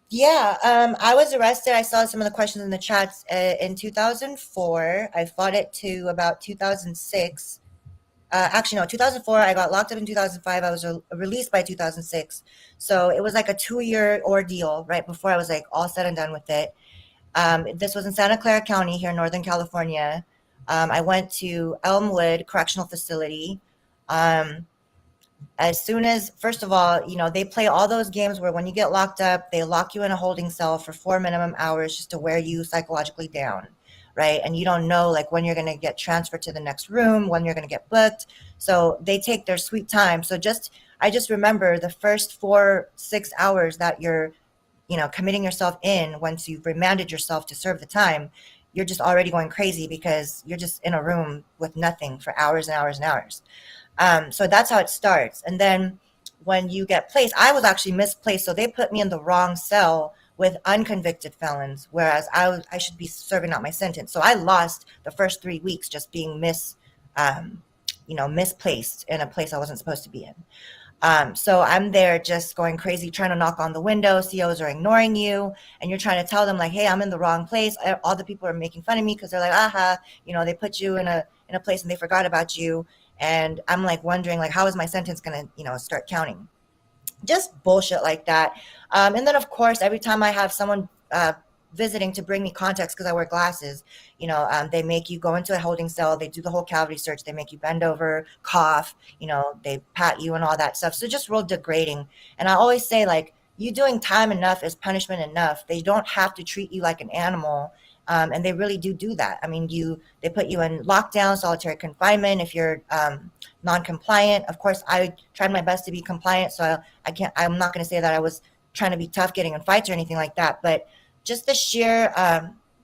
Speaker 3: Yeah, I was arrested. I saw some of the questions in the chats in 2004. I fought it to about 2006. Actually, no, 2004. I got locked up in 2005. I was released by 2006. So it was like a 2-year ordeal right before I was like all said and done with it. This was in Santa Clara County here in Northern California. I went to Elmwood Correctional Facility. As soon as, first of all, they play all those games where when you get locked up, they lock you in a holding cell for 4 minimum hours just to wear you psychologically down, right? And you don't know like when you're going to get transferred to the next room, when you're going to get booked. So they take their sweet time. So I just remember the first 4-6 hours that you're committing yourself in, once you've remanded yourself to serve the time, you're just already going crazy because you're just in a room with nothing for hours and hours and hours. So that's how it starts. And then when you get placed, I was actually misplaced. So they put me in the wrong cell with unconvicted felons, whereas I should be serving out my sentence. So I lost the first 3 weeks just being misplaced in a place I wasn't supposed to be in. So I'm there just going crazy, trying to knock on the window. COs are ignoring you, and you're trying to tell them like, hey, I'm in the wrong place. All the people are making fun of me because they're like, aha, they put you in a place and they forgot about you. And I'm like wondering like, how is my sentence going to, start counting? Just bullshit like that. And then of course, every time I have someone visiting to bring me contacts because I wear glasses, they make you go into a holding cell. They do the whole cavity search. They make you bend over, cough, they pat you and all that stuff. So just real degrading. And I always say like, you doing time enough is punishment enough. They don't have to treat you like an animal. And they really do that. I mean, they put you in lockdown, solitary confinement if you're non-compliant. Of course, I tried my best to be compliant, so I'm not going to say that I was trying to be tough getting in fights or anything like that, but just the sheer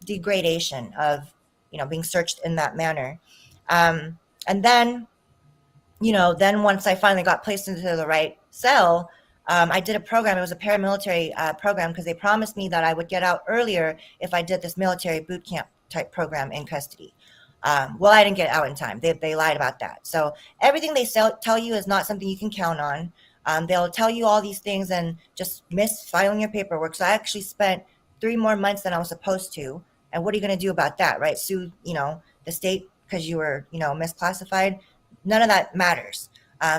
Speaker 3: degradation of, being searched in that manner. And then, then once I finally got placed into the right cell, I did a program. It was a paramilitary program because they promised me that I would get out earlier if I did this military boot camp type program in custody. Well, I didn't get out in time. They lied about that. So everything they tell you is not something you can count on. They'll tell you all these things and just miss filing your paperwork. So I actually spent 3 more months than I was supposed to. And what are you going to do about that, right? Sue, the state because you were, misclassified? None of that matters.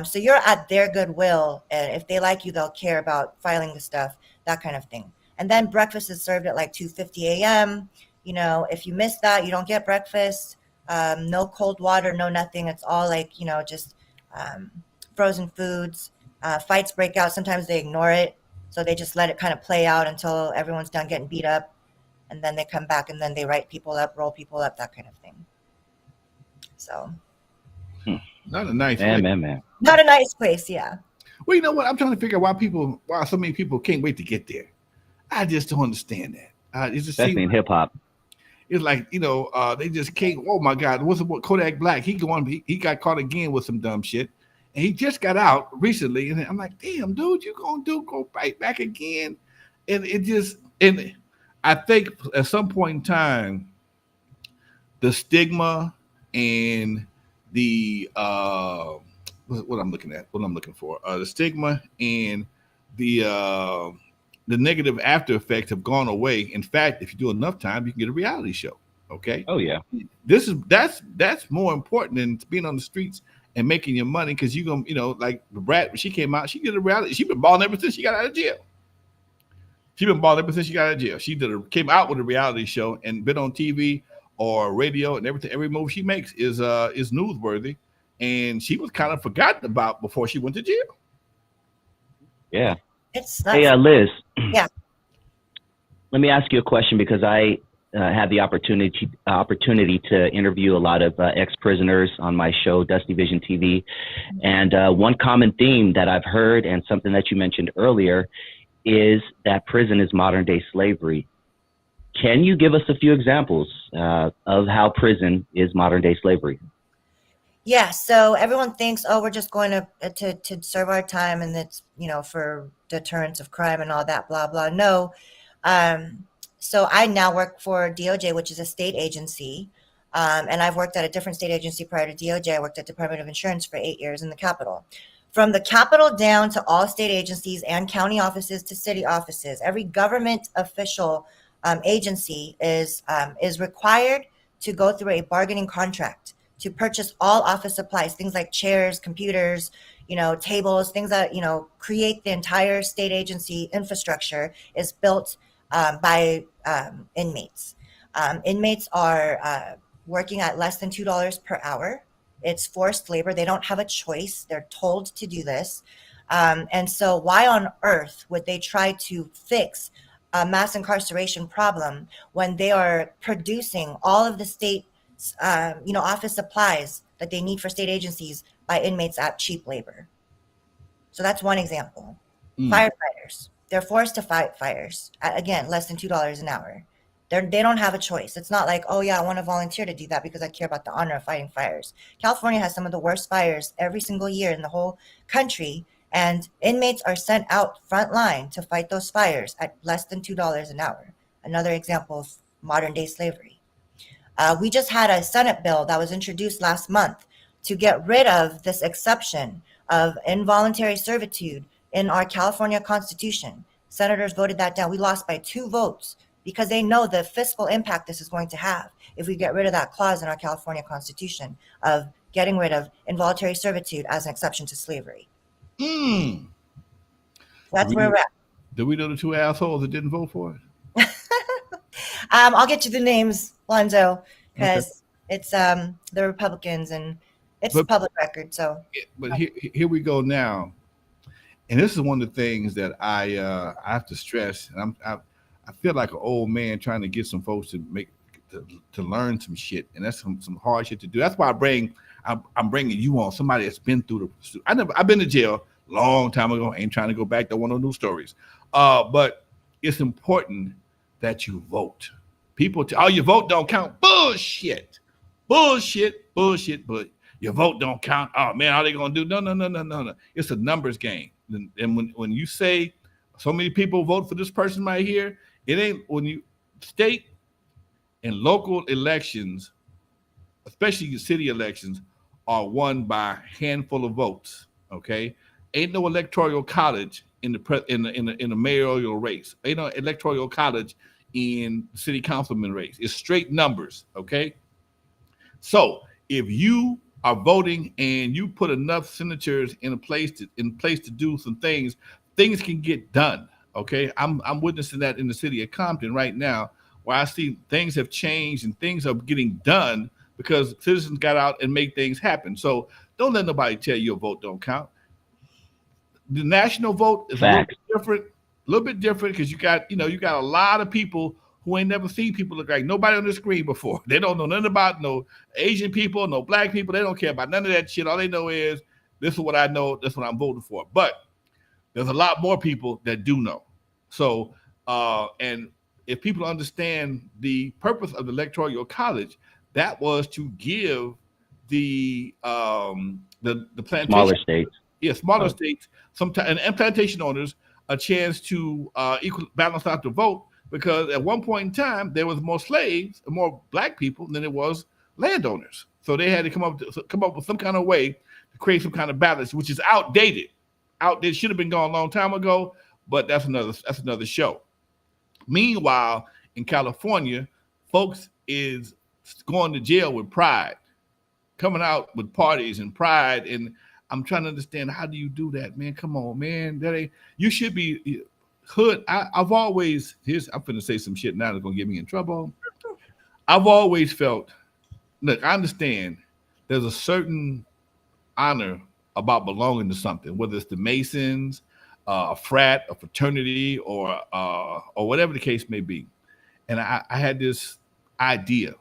Speaker 3: So you're at their goodwill, and if they like you, they'll care about filing the stuff, that kind of thing. And then breakfast is served at like 2:50 a.m. If you miss that, you don't get breakfast. No cold water, no nothing. It's all like, just frozen foods. Fights break out. Sometimes they ignore it. So they just let it kind of play out until everyone's done getting beat up. And then they come back and then they write people up, roll people up, that kind of thing. So.
Speaker 1: Not a nice
Speaker 2: man,
Speaker 1: place.
Speaker 2: man.
Speaker 3: Not a nice place, yeah.
Speaker 1: Well, you know what? I'm trying to figure out why so many people can't wait to get there. I just don't understand that. It's just
Speaker 2: Especially in hip hop.
Speaker 1: It's like, they just can't. Oh my God, what's what Kodak Black? He got caught again with some dumb shit, and he just got out recently. And I'm like, damn, dude, you gonna go right back again? And I think at some point in time, the stigma and the what I'm looking for, the stigma and the negative after effects have gone away. In fact, if you do enough time, you can get a reality show. Okay.
Speaker 2: Oh yeah.
Speaker 1: That's more important than being on the streets and making your money, because you're gonna, like the Brat, when she came out, she did a reality. She's been balling ever since she got out of jail. She came out with a reality show and been on TV or radio and everything. Every move she makes is newsworthy, and she was kind of forgotten about before she went to jail.
Speaker 2: Yeah.
Speaker 3: It's not.
Speaker 2: Hey, Liz.
Speaker 3: Yeah.
Speaker 2: Let me ask you a question, because I had the opportunity to interview a lot of ex-prisoners on my show, Dusty Vision TV. And one common theme that I've heard, and something that you mentioned earlier, is that prison is modern day slavery. Can you give us a few examples of how prison is modern day slavery?
Speaker 3: Yeah, so everyone thinks, oh, we're just going to serve our time and it's, for deterrence of crime and all that, blah, blah. No. So I now work for DOJ, which is a state agency. And I've worked at a different state agency prior to DOJ. I worked at Department of Insurance for 8 years in the Capitol. From the Capitol down to all state agencies and county offices to city offices, every government official agency is required to go through a bargaining contract to purchase all office supplies, things like chairs, computers, tables, things that, create the entire state agency infrastructure is built by inmates. Inmates are working at less than $2 per hour. It's forced labor. They don't have a choice. They're told to do this. And so why on earth would they try to fix a mass incarceration problem when they are producing all of the state, office supplies that they need for state agencies by inmates at cheap labor? So that's one example. Firefighters, they're forced to fight fires at, again, less than $2 an hour. They don't have a choice. It's not like, oh yeah, I want to volunteer to do that because I care about the honor of fighting fires. California has some of the worst fires every single year in the whole country, and inmates are sent out front line to fight those fires at less than $2 an hour. Another example of modern day slavery. We just had a Senate bill that was introduced last month to get rid of this exception of involuntary servitude in our California Constitution. Senators voted that down. We lost by 2 votes because they know the fiscal impact this is going to have if we get rid of that clause in our California Constitution of getting rid of involuntary servitude as an exception to slavery. That's where we're at.
Speaker 1: Do we know the 2 assholes that didn't vote for it?
Speaker 3: I'll get you the names, Lonzo, because it's the Republicans, and it's public record. So,
Speaker 1: but here we go now, and this is one of the things that I have to stress, and I feel like an old man trying to get some folks to learn some shit, and that's some hard shit to do. That's why I'm bringing you on, somebody that's been through I've been to jail a long time ago. Ain't trying to go back to one of those new stories, but it's important that you vote. People, your vote don't count. Bullshit. But your vote don't count. Oh man, all they gonna do? No. It's a numbers game. And when you say so many people vote for this person right here, it ain't when you state and local elections, especially city elections, are won by a handful of votes. Okay, ain't no electoral college in the mayoral race. Ain't no electoral college in the city councilman race. It's straight numbers. Okay, so if you are voting and you put enough senators in place to do some things can get done. Okay, I'm witnessing that in the city of Compton right now, where I see things have changed and things are getting done because citizens got out and make things happen. So don't let nobody tell you your vote don't count. The national vote is a little bit different because you got a lot of people who ain't never seen people look like nobody on the screen before. They don't know nothing about no Asian people, no black people. They don't care about none of that shit. All they know is this is what I know. That's what I'm voting for. But there's a lot more people that do know. So, and if people understand the purpose of the electoral college, that was to give the plantation,
Speaker 2: smaller states,
Speaker 1: states, sometimes and plantation owners a chance to balance out the vote, because at one point in time there was more slaves and more black people than it was landowners. So they had to come up with some kind of way to create some kind of balance, which is outdated. It should have been gone a long time ago, but that's another show. Meanwhile, in California, folks is going to jail with pride, coming out with parties and pride. And I'm trying to understand, how do you do that, man? Come on, man. You should be hood. I'm finna say some shit now that's gonna get me in trouble. I've always felt, look, I understand there's a certain honor about belonging to something, whether it's the Masons, a frat, a fraternity, or whatever the case may be. And I had this idea.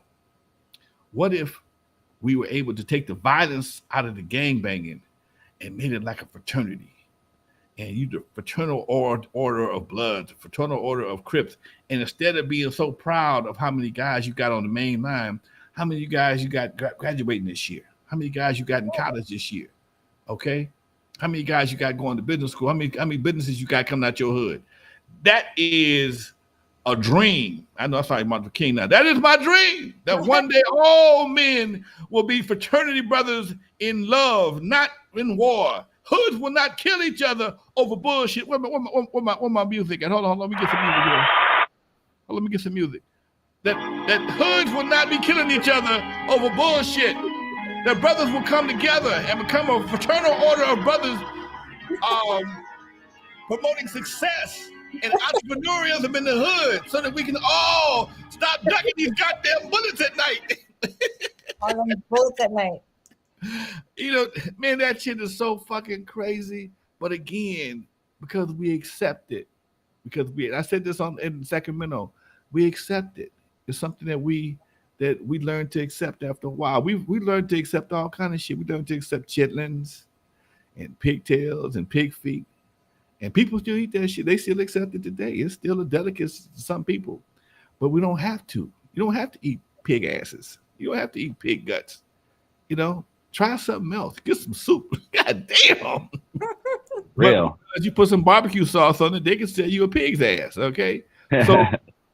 Speaker 1: What if we were able to take the violence out of the gangbanging and made it like a fraternity? And you the fraternal order of Bloods, the fraternal order of Crips. And instead of being so proud of how many guys you got on the main line, how many guys you got graduating this year? How many guys you got in college this year? Okay? How many guys you got going to business school? How many businesses you got coming out your hood? That is a dream. I know I'm sorry, Martin Luther King now. That is my dream, that one day all men will be fraternity brothers in love, not in war. Hoods will not kill each other over bullshit. Where my music at? Hold on, let me get some music here. Let me get some music. That hoods will not be killing each other over bullshit. that brothers will come together and become a fraternal order of brothers promoting success and entrepreneurialism in the hood so that we can all stop ducking these goddamn bullets at night.
Speaker 3: All them bullets at night.
Speaker 1: You know, man, that shit is so fucking crazy. But again, because we accept it, I said this in Sacramento, we accept it. It's something that we learn to accept after a while. We learned to accept all kind of shit. We learned to accept chitlins and pigtails and pig feet. And people still eat that shit. They still accept it today. It's still a delicacy to some people. But we don't have to. You don't have to eat pig asses. You don't have to eat pig guts. You know, try something else. Get some soup. God damn.
Speaker 2: Real.
Speaker 1: But you put some barbecue sauce on it, they can sell you a pig's ass. Okay. So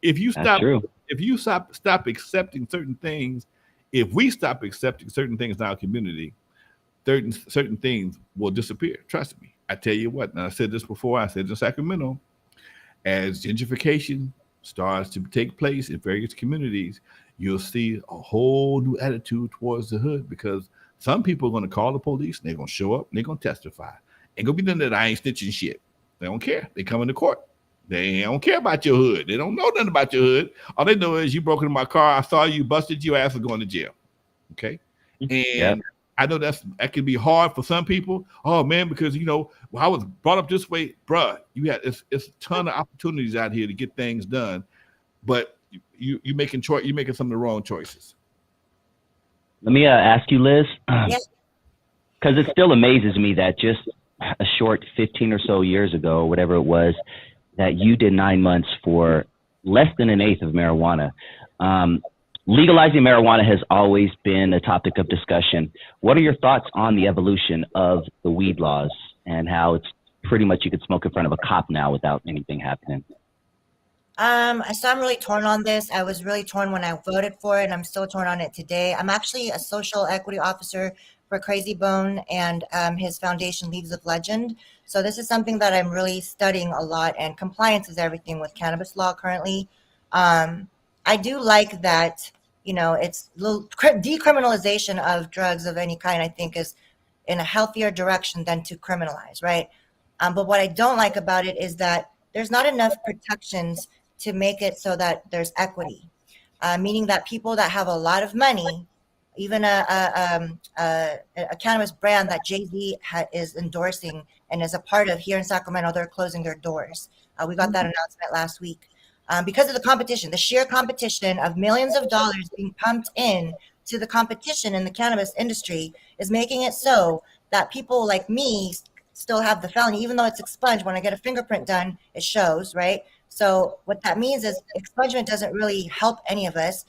Speaker 1: if you stop accepting certain things, if we stop accepting certain things in our community, certain things will disappear. Trust me. I tell you what, and I said this before, I said it in Sacramento, as gentrification starts to take place in various communities, you'll see a whole new attitude towards the hood because some people are going to call the police and they're going to show up and they're going to testify. Ain't going to be none of that I ain't snitching shit. They don't care. They come into court. They don't care about your hood. They don't know nothing about your hood. All they know is you broke into my car. I saw you, busted your ass, for going to jail. Okay? And I know that can be hard for some people. Oh man, because I was brought up this way, bruh. It's a ton of opportunities out here to get things done, but you're making some of the wrong choices.
Speaker 2: Let me ask you, Liz,
Speaker 3: Yes.
Speaker 2: because it still amazes me that just a short 15 or so years ago, whatever it was, that you did 9 months for less than an eighth of marijuana. Legalizing marijuana has always been a topic of discussion. What are your thoughts on the evolution of the weed laws and how it's pretty much you could smoke in front of a cop now without anything happening?
Speaker 3: So I'm really torn on this. I was really torn when I voted for it, and I'm still torn on it today. I'm actually a social equity officer for Crazy Bone and his foundation, Leaves of Legend. So this is something that I'm really studying a lot, and compliance is everything with cannabis law currently. I do like that, it's decriminalization of drugs of any kind, I think, is in a healthier direction than to criminalize, right? But what I don't like about it is that there's not enough protections to make it so that there's equity, meaning that people that have a lot of money, even a cannabis brand that Jay-Z is endorsing and is a part of here in Sacramento, they're closing their doors. We got that announcement last week. Because of the competition, the sheer competition of millions of dollars being pumped in to the competition in the cannabis industry is making it so that people like me still have the felony, even though it's expunged. When I get a fingerprint done, it shows, right? So what that means is expungement doesn't really help any of us.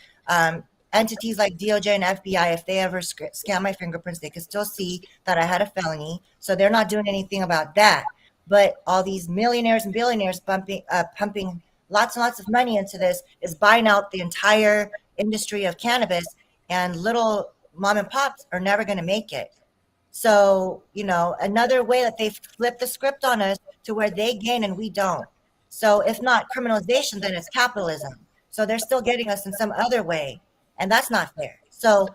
Speaker 3: Entities like DOJ and FBI, if they ever scan my fingerprints, they could still see that I had a felony. So they're not doing anything about that. But all these millionaires and billionaires pumping lots and lots of money into this is buying out the entire industry of cannabis, and little mom and pops are never going to make it. So, another way that they've flipped the script on us to where they gain and we don't. So if not criminalization, then it's capitalism. So they're still getting us in some other way, and that's not fair. So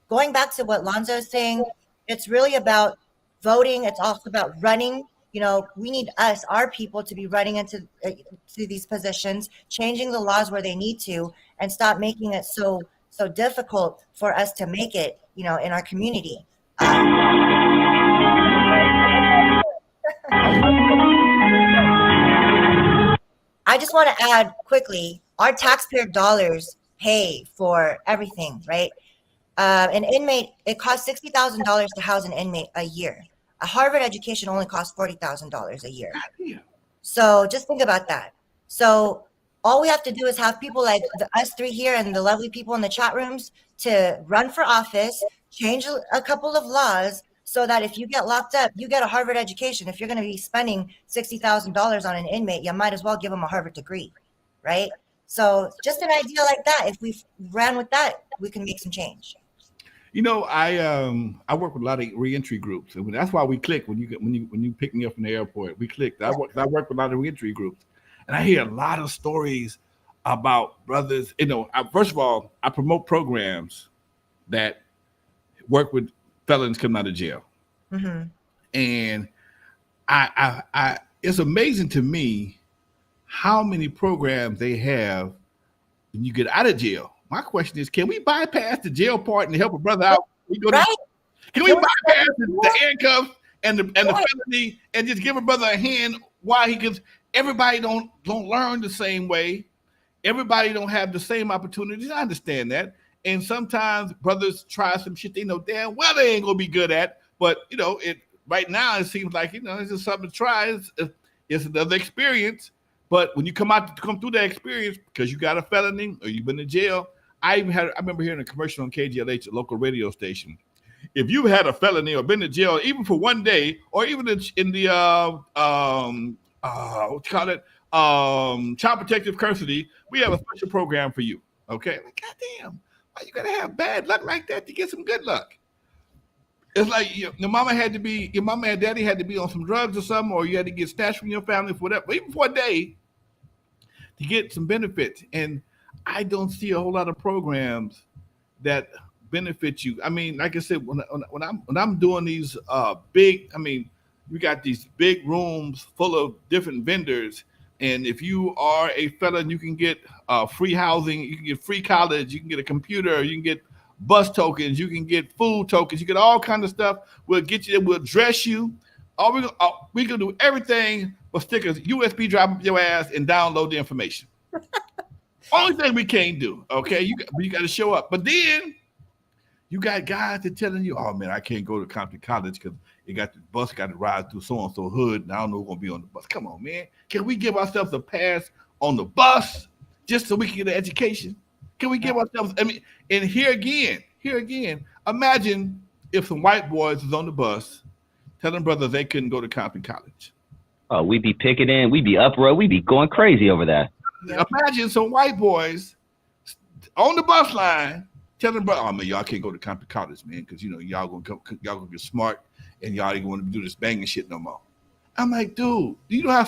Speaker 3: going back to what Lonzo is saying, it's really about voting. It's also about running. We need us, our people, to be running into to these positions, changing the laws where they need to, and stop making it so difficult for us to make it, in our community. I just want to add quickly, our taxpayer dollars pay for everything, right? An inmate, it costs $60,000 to house an inmate a year. A Harvard education only costs $40,000 a year. So just think about that. So all we have to do is have people like us three here and the lovely people in the chat rooms to run for office, change a couple of laws so that if you get locked up, you get a Harvard education. If you're going to be spending $60,000 on an inmate, you might as well give them a Harvard degree, right? So just an idea like that. If we ran with that, we can make some change.
Speaker 1: I work with a lot of reentry groups, and that's why we click when you pick me up from the airport. We clicked. I work with a lot of reentry groups, and I hear a lot of stories about brothers. First of all, I promote programs that work with felons coming out of jail.
Speaker 3: Mm-hmm.
Speaker 1: And I it's amazing to me how many programs they have when you get out of jail. My question is, can we bypass the jail part and help a brother out?
Speaker 3: Right?
Speaker 1: Can we bypass the handcuffs and the felony and just give a brother a hand? Why? Because everybody don't learn the same way. Everybody don't have the same opportunities. I understand that. And sometimes brothers try some shit they know damn well they ain't gonna be good at. But it right now it seems like it's just something to try. It's another experience. But when you come through that experience because you got a felony or you've been in jail, I remember hearing a commercial on KGLH, a local radio station. If you've had a felony or been in jail, even for one day, or even in the what you call it, child protective custody, we have a special program for you. Okay, like, goddamn, why you gotta have bad luck like that to get some good luck? It's like your mama and daddy had to be on some drugs or something, or you had to get snatched from your family for whatever, even for a day, to get some benefits. And I don't see a whole lot of programs that benefit you. I mean, like I said, when I'm doing these big, we got these big rooms full of different vendors, and if you are a felon, you can get free housing, you can get free college, you can get a computer, you can get bus tokens, you can get food tokens, you get all kinds of stuff. We'll get you, we'll dress you. We can do everything but stick a USB drive up your ass and download the information. Only thing we can't do, okay? You got to show up. But then you got guys that telling you, oh man, I can't go to Compton College because the bus got to ride through so and so hood, and I don't know who's gonna be on the bus. Come on, man. Can we give ourselves a pass on the bus just so we can get an education? Can we give ourselves? And here again, imagine if some white boys was on the bus telling brothers they couldn't go to Compton College.
Speaker 2: Oh, we'd be picketing, we'd be uproar, we'd be going crazy over that.
Speaker 3: Yep.
Speaker 1: Imagine some white boys on the bus line telling brothers, oh man, y'all can't go to Compton College, man, because y'all gonna get smart and y'all ain't gonna do this banging shit no more. I'm like, dude, you know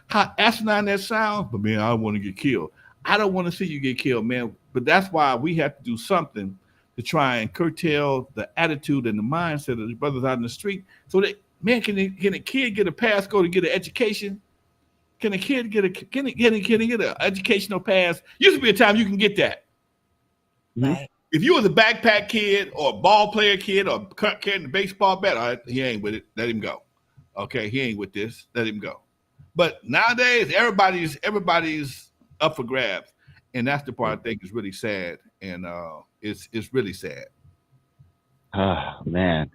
Speaker 1: how asinine that sounds? But man, I don't want to get killed. I don't want to see you get killed, man. But that's why we have to do something to try and curtail the attitude and the mindset of the brothers out in the street. So that, man, can a kid get a pass go to get an education? Can a kid get an educational pass? Used to be a time you can get that.
Speaker 3: Right.
Speaker 1: If you was a backpack kid or a ball player kid or carrying the baseball bat, all right, he ain't with it. Let him go. Okay, he ain't with this. Let him go. But nowadays, everybody's up for grabs, and that's the part I think is really sad, and it's really sad.
Speaker 2: Oh man,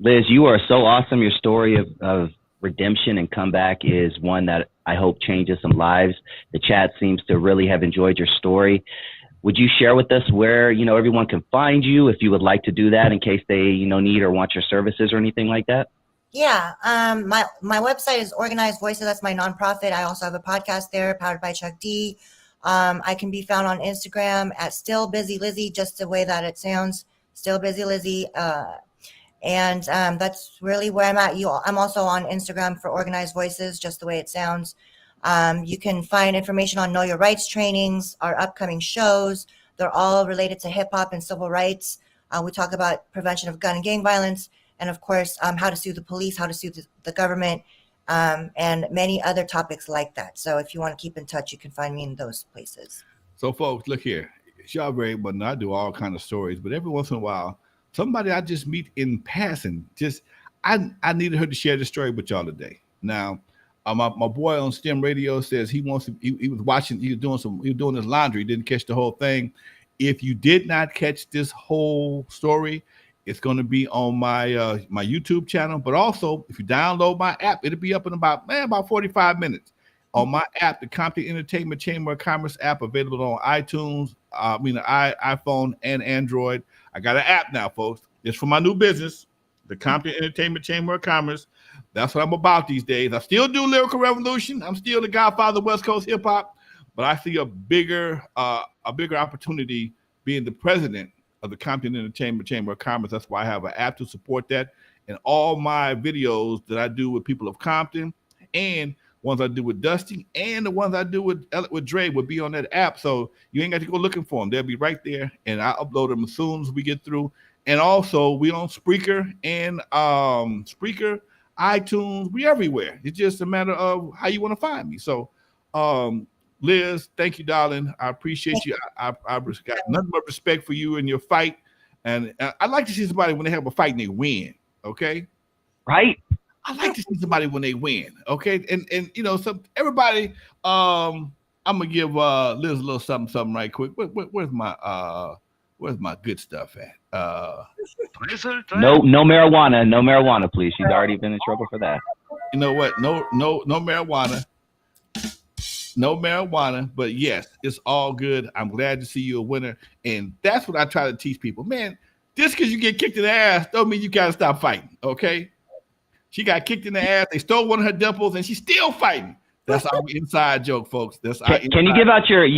Speaker 2: Liz, you are so awesome. Your story of redemption and comeback is one that I hope changes some lives. The chat seems to really have enjoyed your story. Would you share with us where everyone can find you if you would like to do that in case they need or want your services or anything like that?
Speaker 3: Yeah. My website is Organized Voices. That's my nonprofit. I also have a podcast there, powered by Chuck D. I can be found on Instagram at Still Busy Lizzie, just the way that it sounds, Still Busy Lizzie. And that's really where I'm at. I'm also on Instagram for Organized Voices, just the way it sounds. You can find information on Know Your Rights trainings, our upcoming shows. They're all related to hip hop and civil rights. We talk about prevention of gun and gang violence, and of course, how to sue the police, how to sue the government, and many other topics like that. So if you want to keep in touch, you can find me in those places.
Speaker 1: So folks, look here. Y'all very but I do all kind of stories, but every once in a while, somebody I just meet in passing, I needed her to share the story with y'all today. Now, my boy on STEM Radio says he wants to. He was doing his laundry, didn't catch the whole thing. If you did not catch this whole story, it's going to be on my my YouTube channel. But also, if you download my app, it'll be up in about 45 minutes on my app, the Compton Entertainment Chamber of Commerce app, available on iTunes, iPhone and Android. I got an app now, folks. It's for my new business, the Compton Entertainment Chamber of Commerce. That's what I'm about these days. I still do Lyrical Revolution. I'm still the godfather of West Coast hip hop, but I see a bigger opportunity being the president of the Compton Entertainment Chamber of Commerce. That's why I have an app to support that. And all my videos that I do with people of Compton, and ones I do with Dusty, and the ones I do with Dre will be on that app. So you ain't got to go looking for them. They'll be right there, and I upload them as soon as we get through. And also we on Spreaker and Spreaker, iTunes, we everywhere. It's just a matter of how you want to find me. So um Liz, thank you, darling. I appreciate you. I've got nothing but respect for you and your fight. And I like to see somebody when they have a fight and they win. Okay.
Speaker 2: Right?
Speaker 1: I like to see somebody when they win. Okay. And you know, some everybody, I'm gonna give Liz a little something right quick. Where's my good stuff at?
Speaker 2: No marijuana. No marijuana, please. She's already been in trouble for that.
Speaker 1: You know what? No marijuana. No marijuana, but yes, it's all good. I'm glad to see you a winner. And that's what I try to teach people. Man, just because you get kicked in the ass don't mean you gotta stop fighting. Okay. She got kicked in the ass. They stole one of her dimples and she's still fighting. That's our inside joke, folks. That's our
Speaker 2: Can you give out your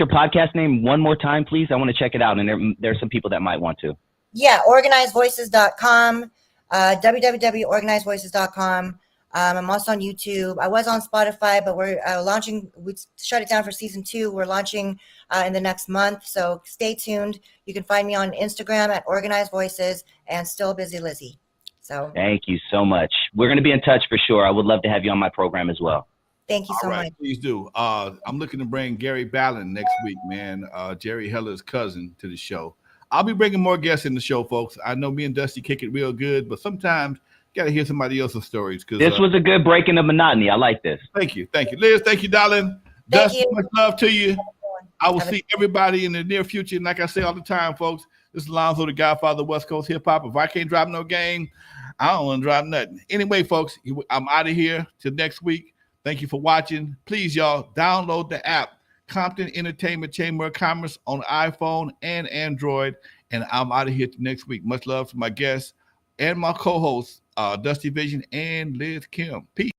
Speaker 2: podcast name one more time, please? I want to check it out. And there's some people that might want to.
Speaker 3: Yeah, organizedvoices.com, www.organizedvoices.com. I'm also on YouTube. I was on Spotify, but we're launching. We shut it down for season 2. We're launching in the next month, so stay tuned. You can find me on Instagram at Organized Voices and Still Busy Lizzie. So
Speaker 2: thank you so much. We're going to be in touch for sure. I would love to have you on my program as well.
Speaker 3: Thank you so much.
Speaker 1: Please do. I'm looking to bring Gary Ballin next week, man. Jerry Heller's cousin to the show. I'll be bringing more guests in the show, folks. I know me and Dusty kick it real good, but sometimes got to hear somebody else's stories.
Speaker 2: This was a good breaking of monotony. I like this.
Speaker 1: Thank you. Liz, thank you, darling.
Speaker 3: Thank
Speaker 1: Dusty,
Speaker 3: you.
Speaker 1: much love to you. I will see everybody in the near future. And like I say all the time, folks, this is Lonzo, the Godfather of West Coast hip hop. If I can't drop no game, I don't want to drop nothing. Anyway, folks, I'm out of here till next week. Thank you for watching. Please, y'all, download the app, Compton Entertainment Chamber of Commerce on iPhone and Android. And I'm out of here till next week. Much love to my guests and my co-hosts, Dusty Vision and Liz Kim. Peace.